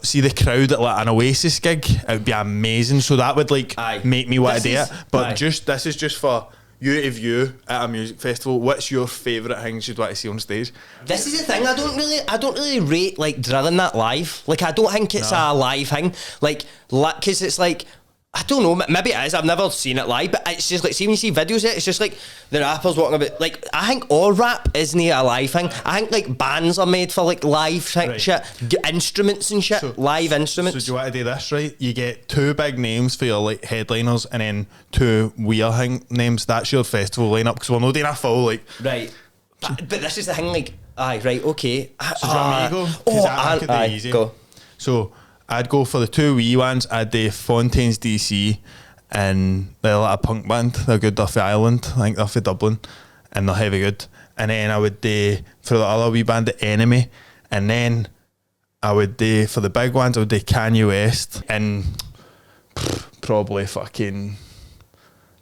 see the crowd at like an Oasis gig, it would be amazing. So that would like Aye. make me want to This do is- it. But aye. this is just for you at a music festival, what's your favourite things you'd like to see on stage? This is the thing. I don't really rate like drilling that live. Like I don't think it's a live thing. Like because it's like. I don't know, maybe it is, I've never seen it live, but it's just like, see when you see videos of it, it's just like the rappers walking about, like, I think all rap isn't a live thing. I think like bands are made for like live shit, instruments and shit, live instruments. So do you want to do this, right? You get 2 big names for your like headliners and then 2 weird names, that's your festival lineup, because we're not doing a full like... Right, but this is the thing, like, right, okay. So do you want me to go? 'Cause I could do easy. Go. So... I'd go for the 2 wee ones. I'd do Fontaines DC, and they're like a punk band. They're good. They're from Ireland. I think they're from Dublin, and they're heavy good. And then I would do for the other wee band, The Enemy, and then I would do for the big ones. I would do Kanye West and probably fucking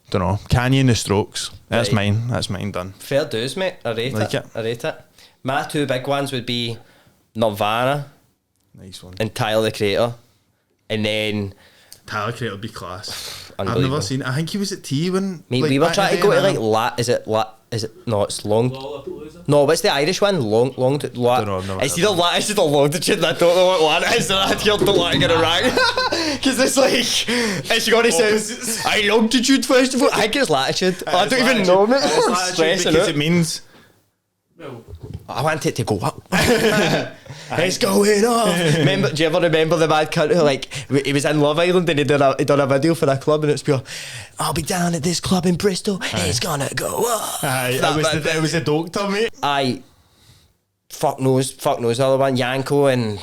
don't know, Kanye and the Strokes. That's mine. That's mine done. Fair dues, mate. I rate Like it. I rate it. My 2 big ones would be Nirvana. Nice one. And Tyler the Creator, and then Tyler Creator would be class. I've Unbelievable. never seen. I think he was at T when. mate, like, we were back trying in to go the to day, like is it no, it's long. Lollapalooza. No, what's the Irish one? Long Don't know, I've never it's heard either it's either longitude. I don't know what one it is. I don't want to get it right because it's like it's got to say I longitude festival. I think it's latitude. I don't even know, mate. It's I'm latitude stressing because it. it means. Well, I want it to go up. It's going up. Remember? Do you ever remember the bad cunt who like he was in Love Island and he done a video for a club and it's pure. I'll be down at this club in Bristol. It's gonna go up. It was a doctor, mate. Fuck knows the other one. Yanko and.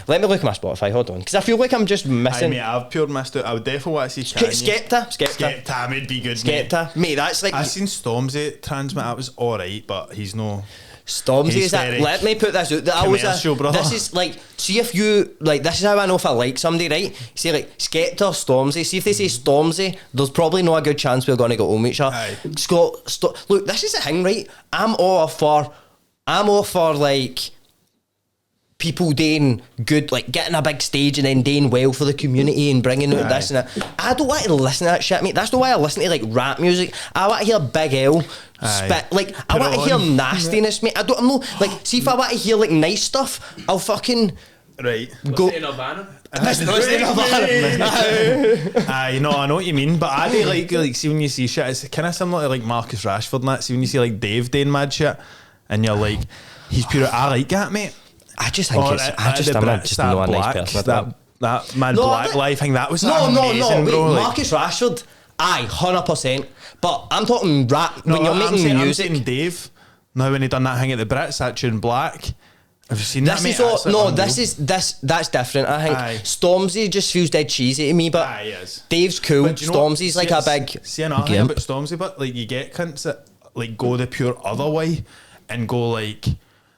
Let me look at my Spotify. Hold on, because I feel like I'm just missing. Mate, I've pure missed it. I would definitely want to see Kanye. Skepta would be good, mate. Skepta, mate. That's like I seen Stormzy transmit. That was alright, but he's no. Stormzy is that. Hysteric. Let me put this out. That was Commercial, brother. This is like. See if you like. This is how I know if I like somebody, right? Say like Skepta, Stormzy. See if they say Stormzy, there's probably not a good chance we're going to go home with each other. Aye. Look, this is the thing, right? I'm all for like. People doing good, like getting a big stage and then doing well for the community and bringing out this and that. I don't want to listen to that shit, mate. That's not why I listen to like rap music. I want to hear Big L spit. Like I want to hear nastiness, mate. I'm not like. See if I want to hear like nice stuff, I'll fucking Right. go. listen to Nirvana. I know what you mean, but I do like see when you see shit, it's kind of similar to like Marcus Rashford and that. See when you see like Dave doing mad shit, and you're like, he's pure. I like that, mate. I just think I'm just not a nice person. That mad black life thing, that was no, amazing, wait, bro. Marcus Rashford, 100%. But I'm talking rap when you're making music. I'm saying Dave. Now when he done that thing at the Brits, that tune Black. Have you seen that, mate? That's different. I think Aye. Stormzy just feels dead cheesy to me, but Aye, yes. Dave's cool. But do you know what? Stormzy's like a big. See another thing about Stormzy, but like you get cunts that like go the pure other way and go like.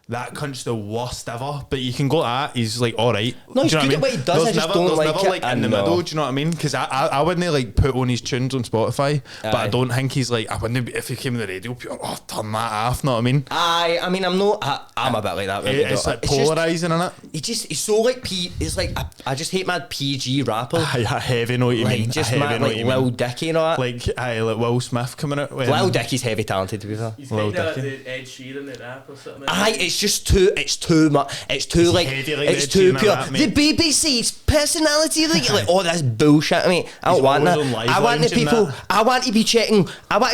That cunt's the worst ever, but you can go at he's like alright. No, he's good at what he does, I just don't like never it. like in the middle, do you know what I mean? Because I wouldn't like put on his tunes on Spotify, but I don't think he's like, I wouldn't be, if he came on the radio, turn that off, know what I mean? I mean, I'm a bit like that. It's like polarising, isn't it? He's so like it's like I just hate mad PG rappers. I heavy know what you mean. Just mad like Lil Dicky and all that. Like Will Smith coming out with Lil Dicky's heavy talented to be fair. He's kind of like the Ed Sheeran at rap or something. It's just too much. It's too like heavy, like it's the too Ed Sheeran pure. rap, The mate. BBC's personality, like all this bullshit. I mean, I don't want always that. on live I want the lounge and people. that. I want to be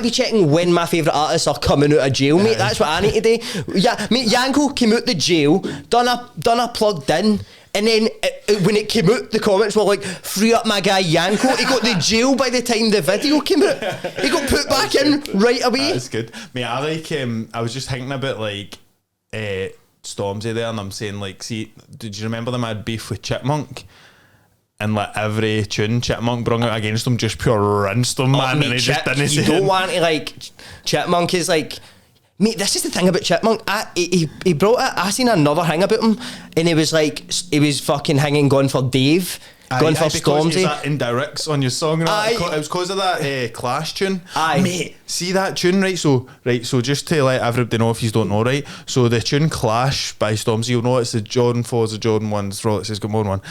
checking when my favourite artists are coming out of jail, mate. That's what I need to do. Yeah, mate. Yanko came out the jail, done a plugged in. And then when it came out, the comments were like, free up my guy Yanko. He got the jail by the time the video came out. He got put back in right away. That's good. Mate, I like I was just thinking about like Stormzy there, and I'm saying like, see, did you remember the mad beef with Chipmunk? And like every tune Chipmunk brung out against him just pure rinsed him, man, mate, and he just didn't say you don't it. want to like Chipmunk is like. Mate, this is the thing about Chipmunk. He brought it. I seen another thing about him, and he was fucking hanging going for Dave, going for Stormzy. Because that indirects on your song, and Aye. it was because of that Clash tune. Aye. Mate, see that tune, right? So just to let everybody know if you don't know, right? So the tune Clash by Stormzy, you'll know it's the Jordan 4s, the Jordan 1s, Rolex has got more than one.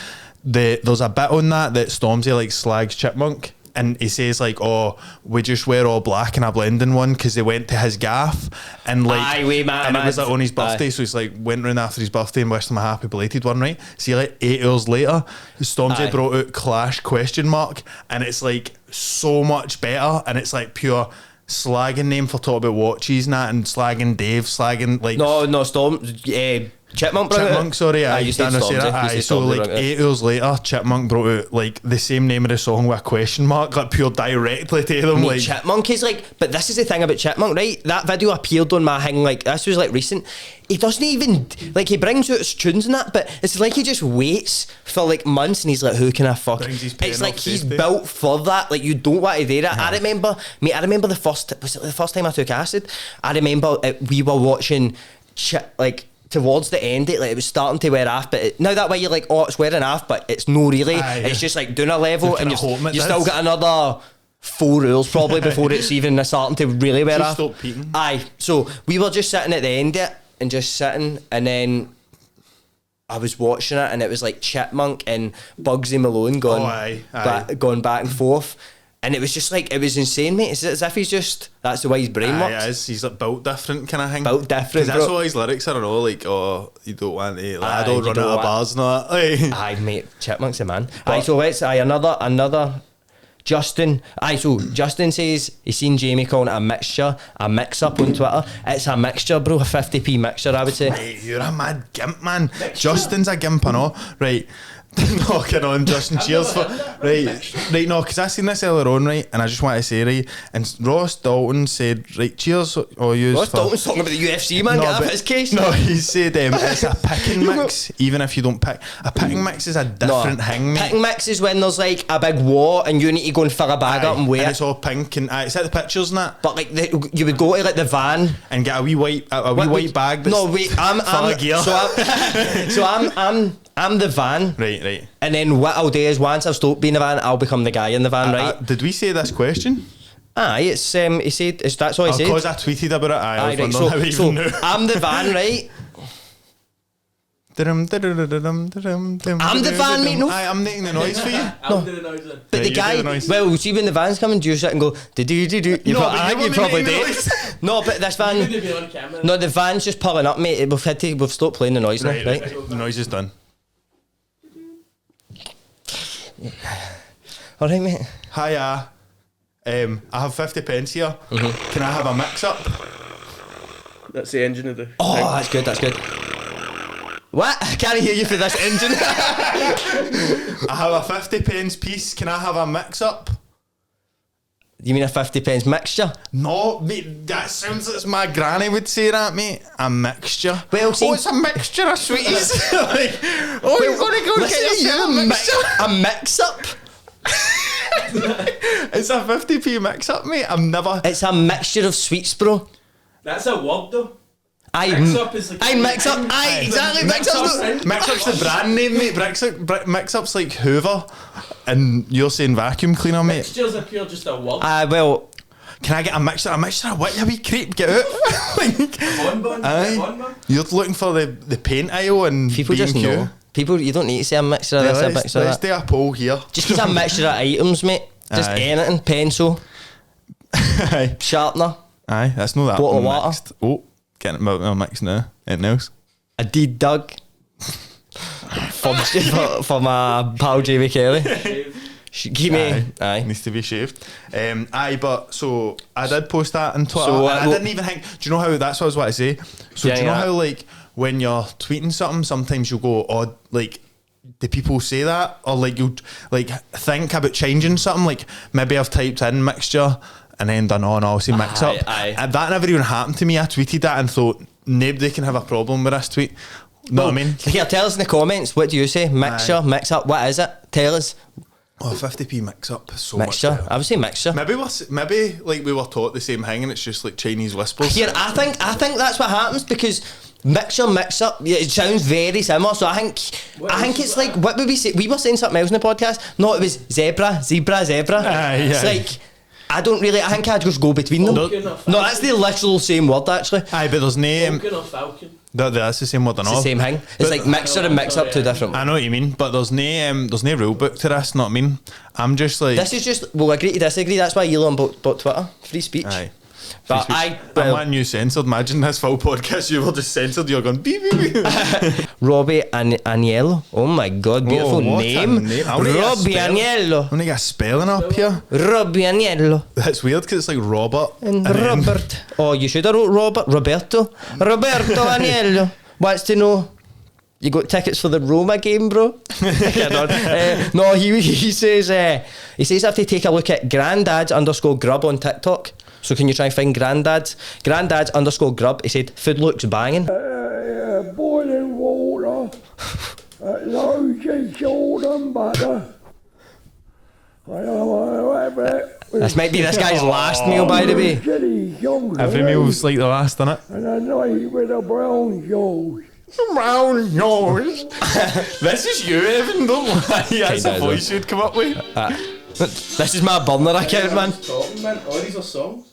There's a bit on that Stormzy like slags Chipmunk. and he says like, "Oh, we just wear all black in a blending one because they went to his gaff and like, Aye, we mad, and it was like on his birthday, aye. so he's like went round after his birthday and wished him a happy belated one, right? See, like 8 hours later, Stormzy Aye. brought out Clash question mark, and it's like so much better, and it's like pure slagging name for talking about watches and that, and slagging Dave, slagging like No, Storm. Chipmunk brought it out. Chipmunk, sorry, Aye, you said didn't I say Stormzy. that? You Aye, said so Stormzy like brought it out. 8 hours later, Chipmunk brought out like the same name of the song with a question mark, like pure directly to them. Mate, Like Chipmunk is like, but this is the thing about Chipmunk, right? That video appeared on my thing, like, this was like recent. He doesn't even, like, he brings out his tunes and that, but it's like he just waits for like months and he's like, who can I fuck? Brings his pen It's like up he's safety. built for that, like, you don't want to do that. I remember the first time I took acid, I remember we were watching, like, towards the end, it was starting to wear off, but now that way you're like, oh, it's wearing off, but it's no really. Aye, it's yeah. just like doing a level, You're and kinda hoping it you still does. got another 4 hours probably before it's even starting to really wear Just off. stop peaking. Aye, so we were just sitting at the end of it and just sitting, and then I was watching it, and it was like Chipmunk and Bugsy Malone going, going back and forth. And it was just like, it was insane, mate. It's as if he's just, that's the way his brain works. Aye, he's like built different kind of thing. Built different, Because that's bro. all his lyrics are, all like, oh, you don't want to, like, Aye, I don't you run don't out of want- bars and all that. Like, Aye, mate, Chipmunk's the man. Aye, so let's, another Justin. Aye, so Justin says he's seen Jamie calling it a mix-up on Twitter. It's a mixture, bro, a 50p mixture, I would say. Mate, you're a mad gimp, man. Justin's a gimp, I know. Right. Knocking on Justin, cheers for right no, because I seen this earlier on, right, and I just want to say, right, and Ross Dalton said, right, cheers or use Ross for Dalton's talking about the UFC, man. Get off but- his case. No, he said it's a picking mix, even if you don't pick. A picking mix is a different thing, mate. Picking mix is when there's like a big war and you need to go and fill a bag up and weigh and it. it's all pink and it's at the pictures and that, But like you would go to like the van. and get a wee white bag. That's No, wait, I'm full of gear. I'm the van. Right. And then what I'll do is once I've stopped being the van, I'll become the guy in the van, right? Did we say this question? Aye, it's he said that's all he said. Because I tweeted about it. I was Right, wondering how he so even knew. I'm the van, right? I'm the van, mate, no. I'm making the noise for you. I'll do the noise then. But Right, the you do guy, the noise. well, see when the van's coming, do you sit and go do? You No, but you you were probably making do. the noise. No, but this You van, could be on camera. no, the van's just pulling up, mate. We've stopped playing the noise now, right? The noise is done. All right, mate. Hiya. I have 50 pence here. Can I have a mix up? That's the engine of the Oh, thing. that's good. That's good. What? I can't hear you through this engine. I have a 50 pence piece. Can I have a mix up? You mean a 50 pence mixture? No, mate, that sounds like my granny would say that, mate. A mixture. Well, see- it's a mixture of sweeties. Like, oh, you're going to go Listen get to you, yourself a mixture. a mix-up. It's a 50p mix up, mate. I'm never. It's a mixture of sweets, bro. That's a word though. Aye, Mix up is like aye, mix up. Aye, exactly. Mix up. Mix up's the brand name, mate. Mix up's like Hoover, and you're saying vacuum cleaner, mate. Mixtures are pure just a word. Well, Can I get a mixture? A mixture of what? You wee creep, get out. Like, Bonbon. aye. Bonbon. You're looking for the paint aisle and people just B&Q. know. People, you don't need to say a mixture of this, a mixture of Let's that. do a poll here. Just use a mixture of items, mate. Just Aye. anything. Pencil, Aye. sharpener, Aye, that's not that Bottle of water. mixed. Oh, getting my mix now. Anything else? a deed dug. for my pal Jamie Kelly. Give me. Aye. Needs to be shaved. Aye, but so I did post that on Twitter, So, and I didn't even think. Do you know how? That's what I was about to say. So Yeah, do you know yeah. how like when you're tweeting something, sometimes you'll go, "Oh, like." Do people say that, or like you like think about changing something? Like maybe I've typed in mixture and then done no, I'll say mix up. Aye. And that never even happened to me. I tweeted that and thought nobody can have a problem with this tweet. Know what I mean? Here, tell us in the comments. What do you say? Mixture, mix up. What is it? Tell us. Oh, 50p mix up is so Mixture. much better. I would say mixture. Maybe like we were taught the same thing and it's just like Chinese whispers. Here, I think that's what happens because mixture, mix up. Yeah, it sounds very similar. So I think it's like what would we say? We were saying something else in the podcast. No, it was zebra. It's aye. like I don't really. I think I'd just go between them. Falcon or No, that's the literal same word actually. Aye, but there's no Falcon or falcon. That's the same word, I It's know. the same thing. It's like mixer and mix up two different. I know what you mean, but there's no rule book to this. Not what I mean. I'm just like. This is just, we'll agree to disagree. That's why Elon bought Twitter. Free speech. Aye. But But man, you censored. Imagine this full podcast, you were just censored. You're going beep beep beep. Robbie Agnello. Oh my God, beautiful what a name. name. I wanna get a Robbie spell. Agnello. I'm gonna get a spelling up here. Robbie Agnello. That's weird because it's like Robert And then- Robert. Oh, you should have wrote Roberto Agnello. Wants to know, you got tickets for the Roma game, bro? No, he says I have to take a look at granddads_grub on TikTok. So can you try and find granddads_grub? He said food looks banging. Boiling water, loads of salt and butter. I don't want to have it. This might be this guy's last meal, by the way. Every meal's like the last, innit? And I night with a brown sauce. Brown nose. This is you, Evan. Don't lie. That's Kinda a voice you'd come up with. This is my burner account, man. Talking, man. Oh, these are songs.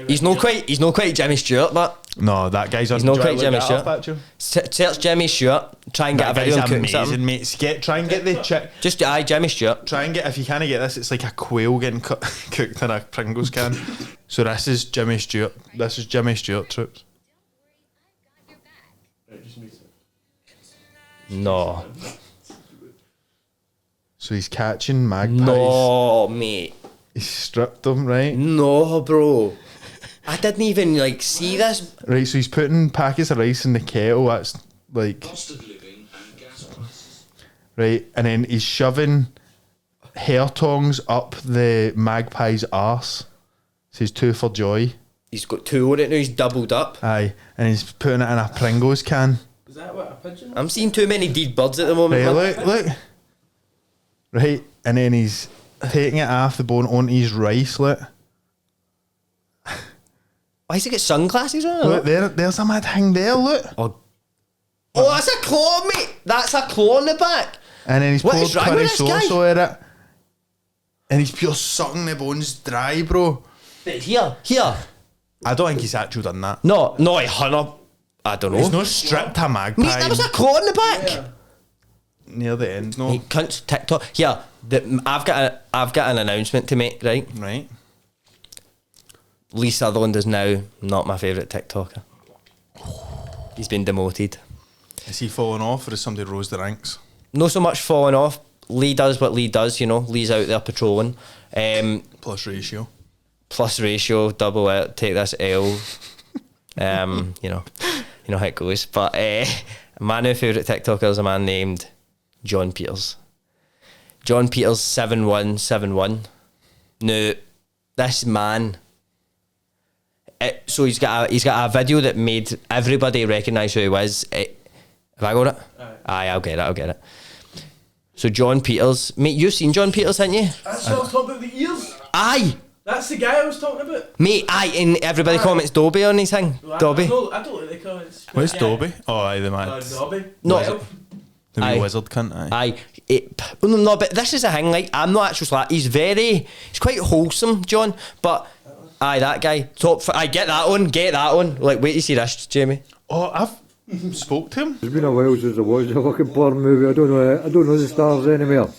He's not quite Jimmy Stewart, but No, that guy's on. He's not do you quite wanna Jimmy look that up, Stewart. actually? Search Jimmy Stewart. Try and get That a video guy's of cooking amazing, something. mate. Try and get the chick. Just Jimmy Stewart. Try and get, if you can't get this, it's like a quail getting cooked in a Pringles can. So this is Jimmy Stewart. This is Jimmy Stewart, troops. No, So he's catching magpies. no, mate. He's stripped them, right? No, bro. I didn't even like see this. Right, so he's putting packets of rice in the kettle. That's like. Right, and then he's shoving hair tongs up the magpie's arse. Says two for joy. He's got two on it now. He's doubled up. Aye, and he's putting it in a Pringles can. Is that what a pigeon? I'm seeing too many dead birds at the moment. Right, man. look. Right, and then he's taking it off the bone onto his rice. Look, Why has he got sunglasses on? look there's a mad thing there. Look, Oh, that's a claw, mate. That's a claw in the back. and then he's What poured is wrong curry with this sauce guy? over it, and he's pure sucking the bones dry, bro. Here. I don't think he's actually done that. No, he hung up. I don't know. He's not stripped a magpie Mate, that was a claw in the back. near the end. No, He cunts TikTok. Here, I've got an announcement to make, right? right. Lee Sutherland is now not my favourite TikToker. He's been demoted. Is he falling off, or is somebody rose the ranks? Not so much falling off. Lee does what Lee does, you know. Lee's out there patrolling. Plus ratio. Plus ratio, double L, take this L. You know how it goes. But my new favourite TikToker is a man named John Peters. John Peters 7171. Now, this man. So he's got a video that made everybody recognise who he was. Have I got it? Aye, I'll get it. So John Peters, mate, you've seen John Peters, haven't you? That's what I was talking about, the ears. Aye, That's the guy I was talking about. mate, aye, and everybody comments Dobby on his thing. Well, Dobby. I don't like the comments. Where's Yeah. Dobby? Oh, aye, the mad. Dobby. No. Well, The wee Aye. wizard cunt, aye. No, but this is a thing. Like, I'm not actually like he's quite wholesome, John. But aye, that guy I get that one. Like, wait to see this, Jamie. Oh, I've spoke to him. It's been a while since I watched a fucking porn movie. I don't know the stars anymore.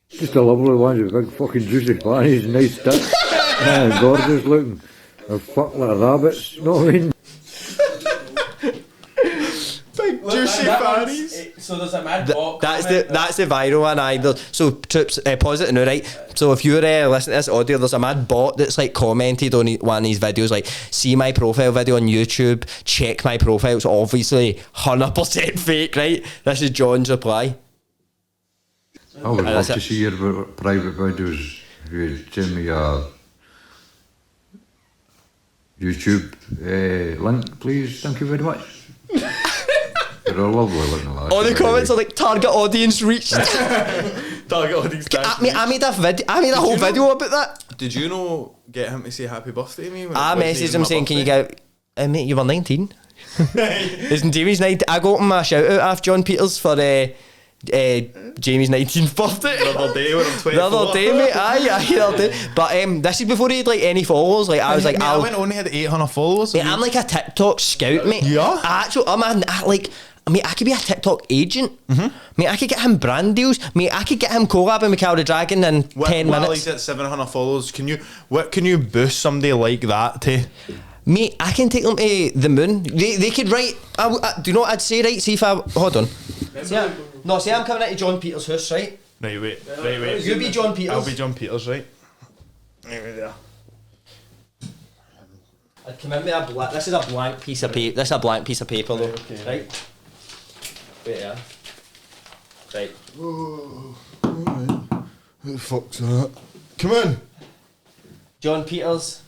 Just a lovely one with big fucking juicy fannies, nice tits, gorgeous looking. They're fuck like rabbits, you know what I mean? Big juicy fannies. So there's a mad bot. That's the viral one. So troops, pause it now, right? So if you're listening to this audio, there's a mad bot that's like commented on one of these videos, like, see my profile video on YouTube, check my profile. It's obviously 100% fake, right? This is John's reply. I would love that's to it. see your private videos. If you send me a YouTube link, please. Thank you very much. You're a lovely looking lad. All the comments are like, target audience reached. Target audience. I made a whole video about that. Did you know get him to say happy birthday to me? when I it wasn't messaged even him my saying, can you birthday? go, mate, you were 19. Isn't Jamie's 19? I got him a shout out off John Peters for Jamie's 19th birthday. The other day when I'm 24. The other day, mate. Aye, the other day. But this is before he had like any followers. Like I was like, mate, I went only had 800 followers. mate, I'm like a TikTok scout, mate. Yeah? Actually, mate, I could be a TikTok agent. Mate, I could get him brand deals. Mate, I could get him collabing with Cal the Dragon in 10 While minutes. he's at 700 followers, what can you boost somebody like that to? Mate, I can take them to the moon. They could write. Do you know what I'd say, right? See if I. Hold on. See, I'm coming into John Peters' house, right? Right, wait. You be John Peters. I'll be John Peters, right? Right there. I'd come in with a this is a blank piece of paper. This is a blank piece of paper, though. Okay. Right? Wait, yeah. Right. Whoa. Alright. Who the fuck's that? Come in. John Peters.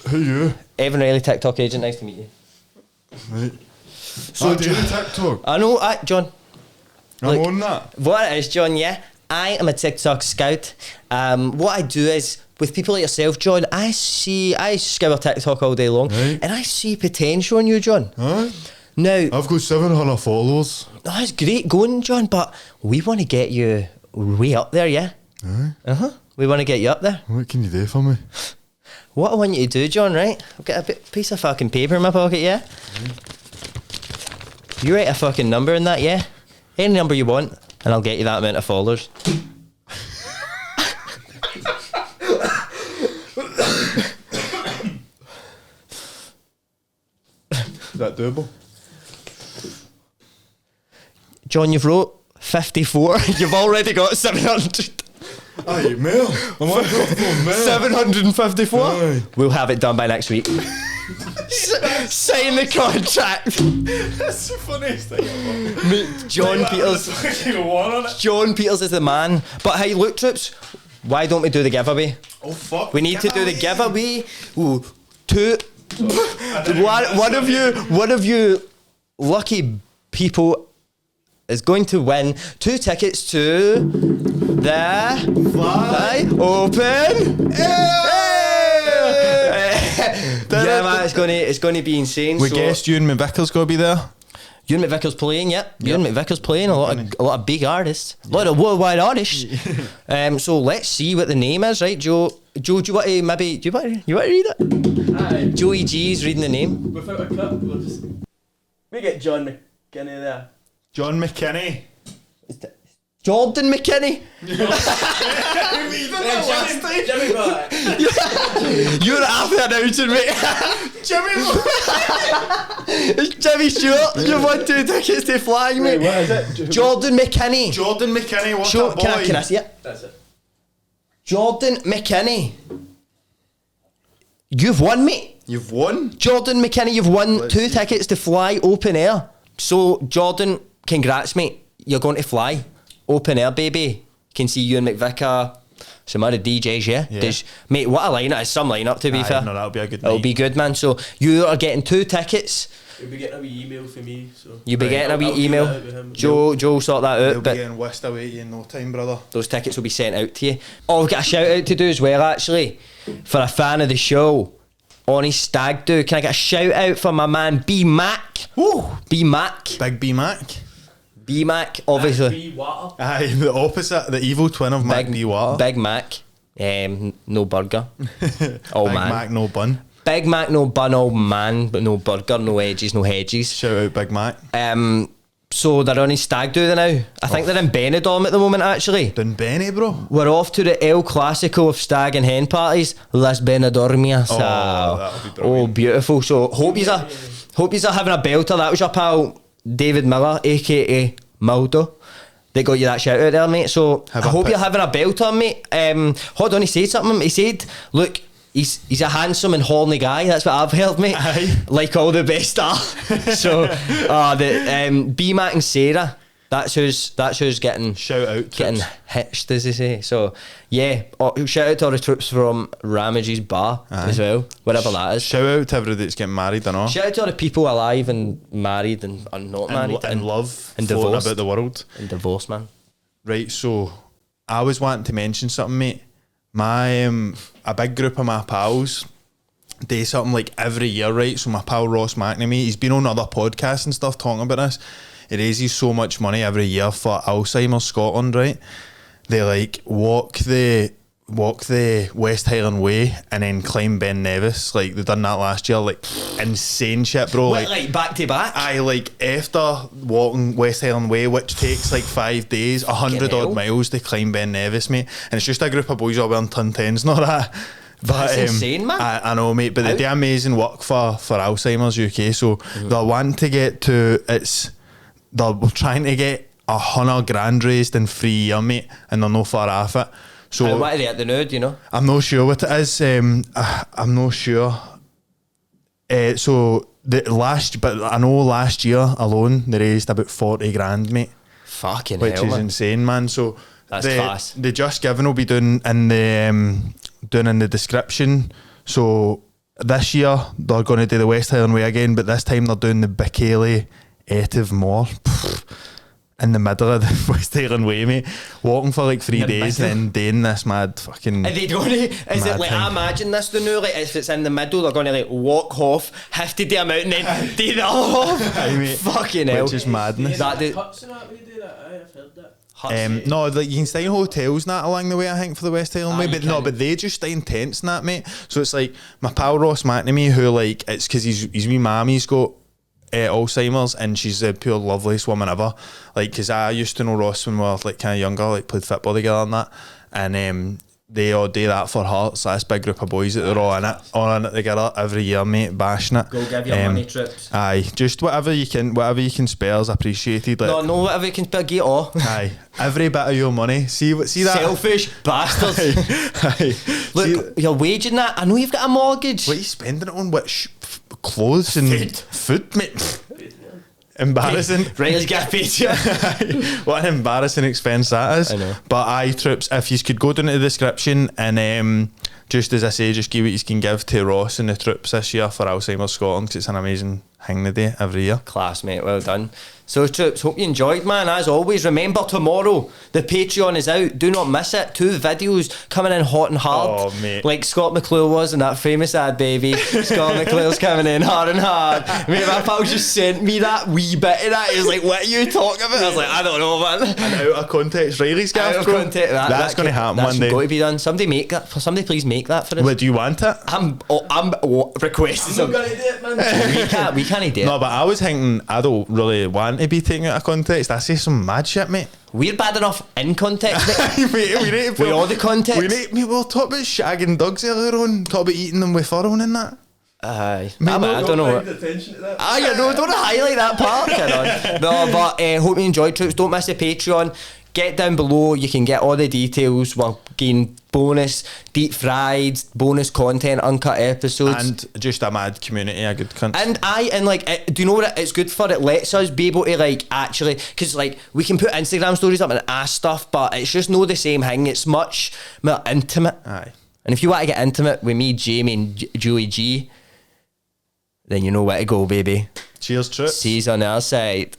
Who you? Evan Reilly, TikTok agent. Nice to meet you. Right. So do you TikTok? I know, John. I'm Look, on that. What it is, John, yeah, I am a TikTok scout. What I do is, with people like yourself, John, I scour TikTok all day long, Right. and I see potential in you, John. Huh? Now, I've got 700 followers. that's great going, John, but we want to get you way up there, yeah? Aye. We want to get you up there. What can you do for me? What I want you to do, John, right? I've got a piece of fucking paper in my pocket, yeah? You write a fucking number in that, yeah? Any number you want, and I'll get you that amount of followers. Is that doable? John, you've wrote 54. You've already got 700. Aye, Mel. I'm on Mel. 754. Aye. We'll have it done by next week. Sign the contract. That's the funniest thing ever. Mate, John Peters. John Peters is the man. But hey, look, troops, why don't we do the giveaway? Oh, fuck. We need to do the giveaway. Ooh, one of you lucky people is going to win 2 tickets to the Fly Open. Yeah, man, it's going to be insane. We guessed Ewan McVicker's going to be there. Ewan McVicker's playing, yep. Ewan McVicker's playing a lot of big artists, a lot of worldwide artists. So let's see what the name is, right, Joe? Joe, do you want to maybe you want to read it? Aye. Joey G's reading the name. Without a clip, we'll just. We get John McKinney there. John McKinney. Jordan McKinney. Jimmy Boy. You're after announcing, mate. It's Jimmy Stewart. You won 2 tickets to Flying, mate. What is it? Jordan McKinney. Jordan McKinney, what Show, a boy. can I see it? That's it. Jordan McKinney. You've won, mate. You've won? Jordan McKinney, you've won 2 tickets to Fly Open Air. So, Jordan, congrats, mate. You're going to Fly Open Air, baby. Can see you and McVicker, some other DJs, yeah? Yeah. Mate, what a lineup. It's some lineup, to be fair. No, that'll be a good It'll night. be good, man. So, you are getting 2 tickets. You'll be getting a wee email from me, so. You'll be getting a I'll wee do email. that with him. Joe will sort that out. He'll But be getting whisked away to you in no time, brother. those tickets will be sent out to you. Oh, we've got a shout out to do as well, actually, for a fan of the show on his stag do. Can I get a shout out for my man B Mac? Woo! B Mac. Big B Mac. B Mac, obviously. Free water. Aye, the opposite, the evil twin of Mac B Water. Big Mac. No burger. Oh Big man. Mac, no bun. Big Mac, no bun, oh man, but no burger, no edges, no hedges. Shout out Big Mac. So they're on his stag do now. I think they're in Benidorm at the moment, actually. Done Benny, bro. We're off to the El Clasico of stag and hen parties, Las Benidormias. that'll be brilliant. Beautiful. So hope you're having a belter. That was your pal David Miller, aka Maldo, that got you that shout out there, mate. So I hope you're having a belter, mate. Hold on, he said something. He said, look, he's a handsome and horny guy. That's what I've heard, mate. Aye. Like all the best are. So the B Mac and Sarah, that's who's getting Shout out to getting us. hitched, as they say. So yeah, shout out to all the troops from Ramage's bar as well, whatever that is. Shout out to everybody that's getting married and all. Shout out to all the people alive and married and not married and love and floating divorced. about the world. and divorced, man. Right, so I was wanting to mention something, mate. My a big group of my pals do something like every year, right? So my pal Ross McNamee, he's been on other podcasts and stuff talking about this. he raises so much money every year for Alzheimer's Scotland, right? They like walk the West Highland Way and then climb Ben Nevis. Like, they done that last year. Like, insane shit, bro. What, like back to back? I like after walking West Highland Way, which takes like 5 days, 100 hell. odd miles to climb Ben Nevis, mate. And it's just a group of boys all wearing ton tens and all that. But, That's insane, man. I know, mate. But they do amazing work for Alzheimer's UK. So they're wanting to get to they're trying to get 100 grand raised in 3 years, mate, and they're no far off it. So And what are they at the nude, you know? I'm not sure what it is. I'm not sure. So but I know last year alone they raised about 40 grand, mate. Fucking Which hell, is man. insane, man. So That's class. The Just Giving will be doing in the description. So this year they're going to do the West Highland Way again, but this time they're doing the Bickley Etive Moor. In the middle of the West Highland Way, mate, walking for like 3 days and then doing this mad fucking. Are they going to? Is it like, I imagine this the new, like, if it's in the middle, they're going to like walk off, have to do a mountain, then do the other half. Fucking hell. Which is madness. That do, Huts and that when you do that, I've heard that. No, like you can stay in hotels and that along the way, I think, for the West Highland Way, you but no, can. but they just stay in tents and that, mate. So it's like my pal Ross McNamee, who like, it's because his wee mammy's got Alzheimer's, and she's the pure loveliest woman ever. Like, because I used to know Ross when we were like kind of younger, like played football together and that, and they all do that for her. So this big group of boys that they're all in it together every year, mate, bashing it. go give your money trips. Aye, just whatever you can spare is appreciated. Like, No, whatever you can get off. aye, every bit of your money. See that? Selfish bastards. Aye. Look, you're waging that. I know you've got a mortgage. What are you spending it on? Clothes and food, mate. Embarrassing. Reilly's got Patreon. What an embarrassing expense that is. I know. But aye, troops, if you could go down to the description and just as I say, just give what you can give to Ross and the troops this year for Alzheimer's Scotland, because it's an amazing thing they do every year. Class, mate. Well done. So, troops, hope you enjoyed, man. As always, remember tomorrow the Patreon is out. Do not miss it. 2 videos coming in hot and hard. Oh, mate. Like Scott McClure was in that famous ad, baby. Scott McClure's coming in hard and hard. Mate, my pal just sent me that wee bit of that. He was like, what are you talking about? I was like, I don't know, man. And out of context, Reilly's Gaff, Out of bro. context, That's going to happen one day. That's got to be done. Somebody make that. Somebody please make that for us. What, do you want it? I'm requesting I'm some. not gonna do it, man. We can't do it. No, but I was thinking I don't really want to be taken out of context. I say some mad shit, mate. We're bad enough in context, mate. Mate, we need to With all the context. we were talking about shagging dogs earlier on, talk about eating them with furrow and that. Aye. Mate, I don't know. Pay attention to that. I don't highlight that part. No, but hope you enjoyed, troops. Don't miss the Patreon. Get down below. You can get all the details. We'll gain bonus, deep fried, bonus content, uncut episodes. And just a mad community, a good cunt. And like, do you know what it's good for? It lets us be able to like actually, because like we can put Instagram stories up and ask stuff, but it's just no the same thing. It's much more intimate. Aye. And if you want to get intimate with me, Jamie, and Julie G, then you know where to go, baby. Cheers, troops. See you on the other side.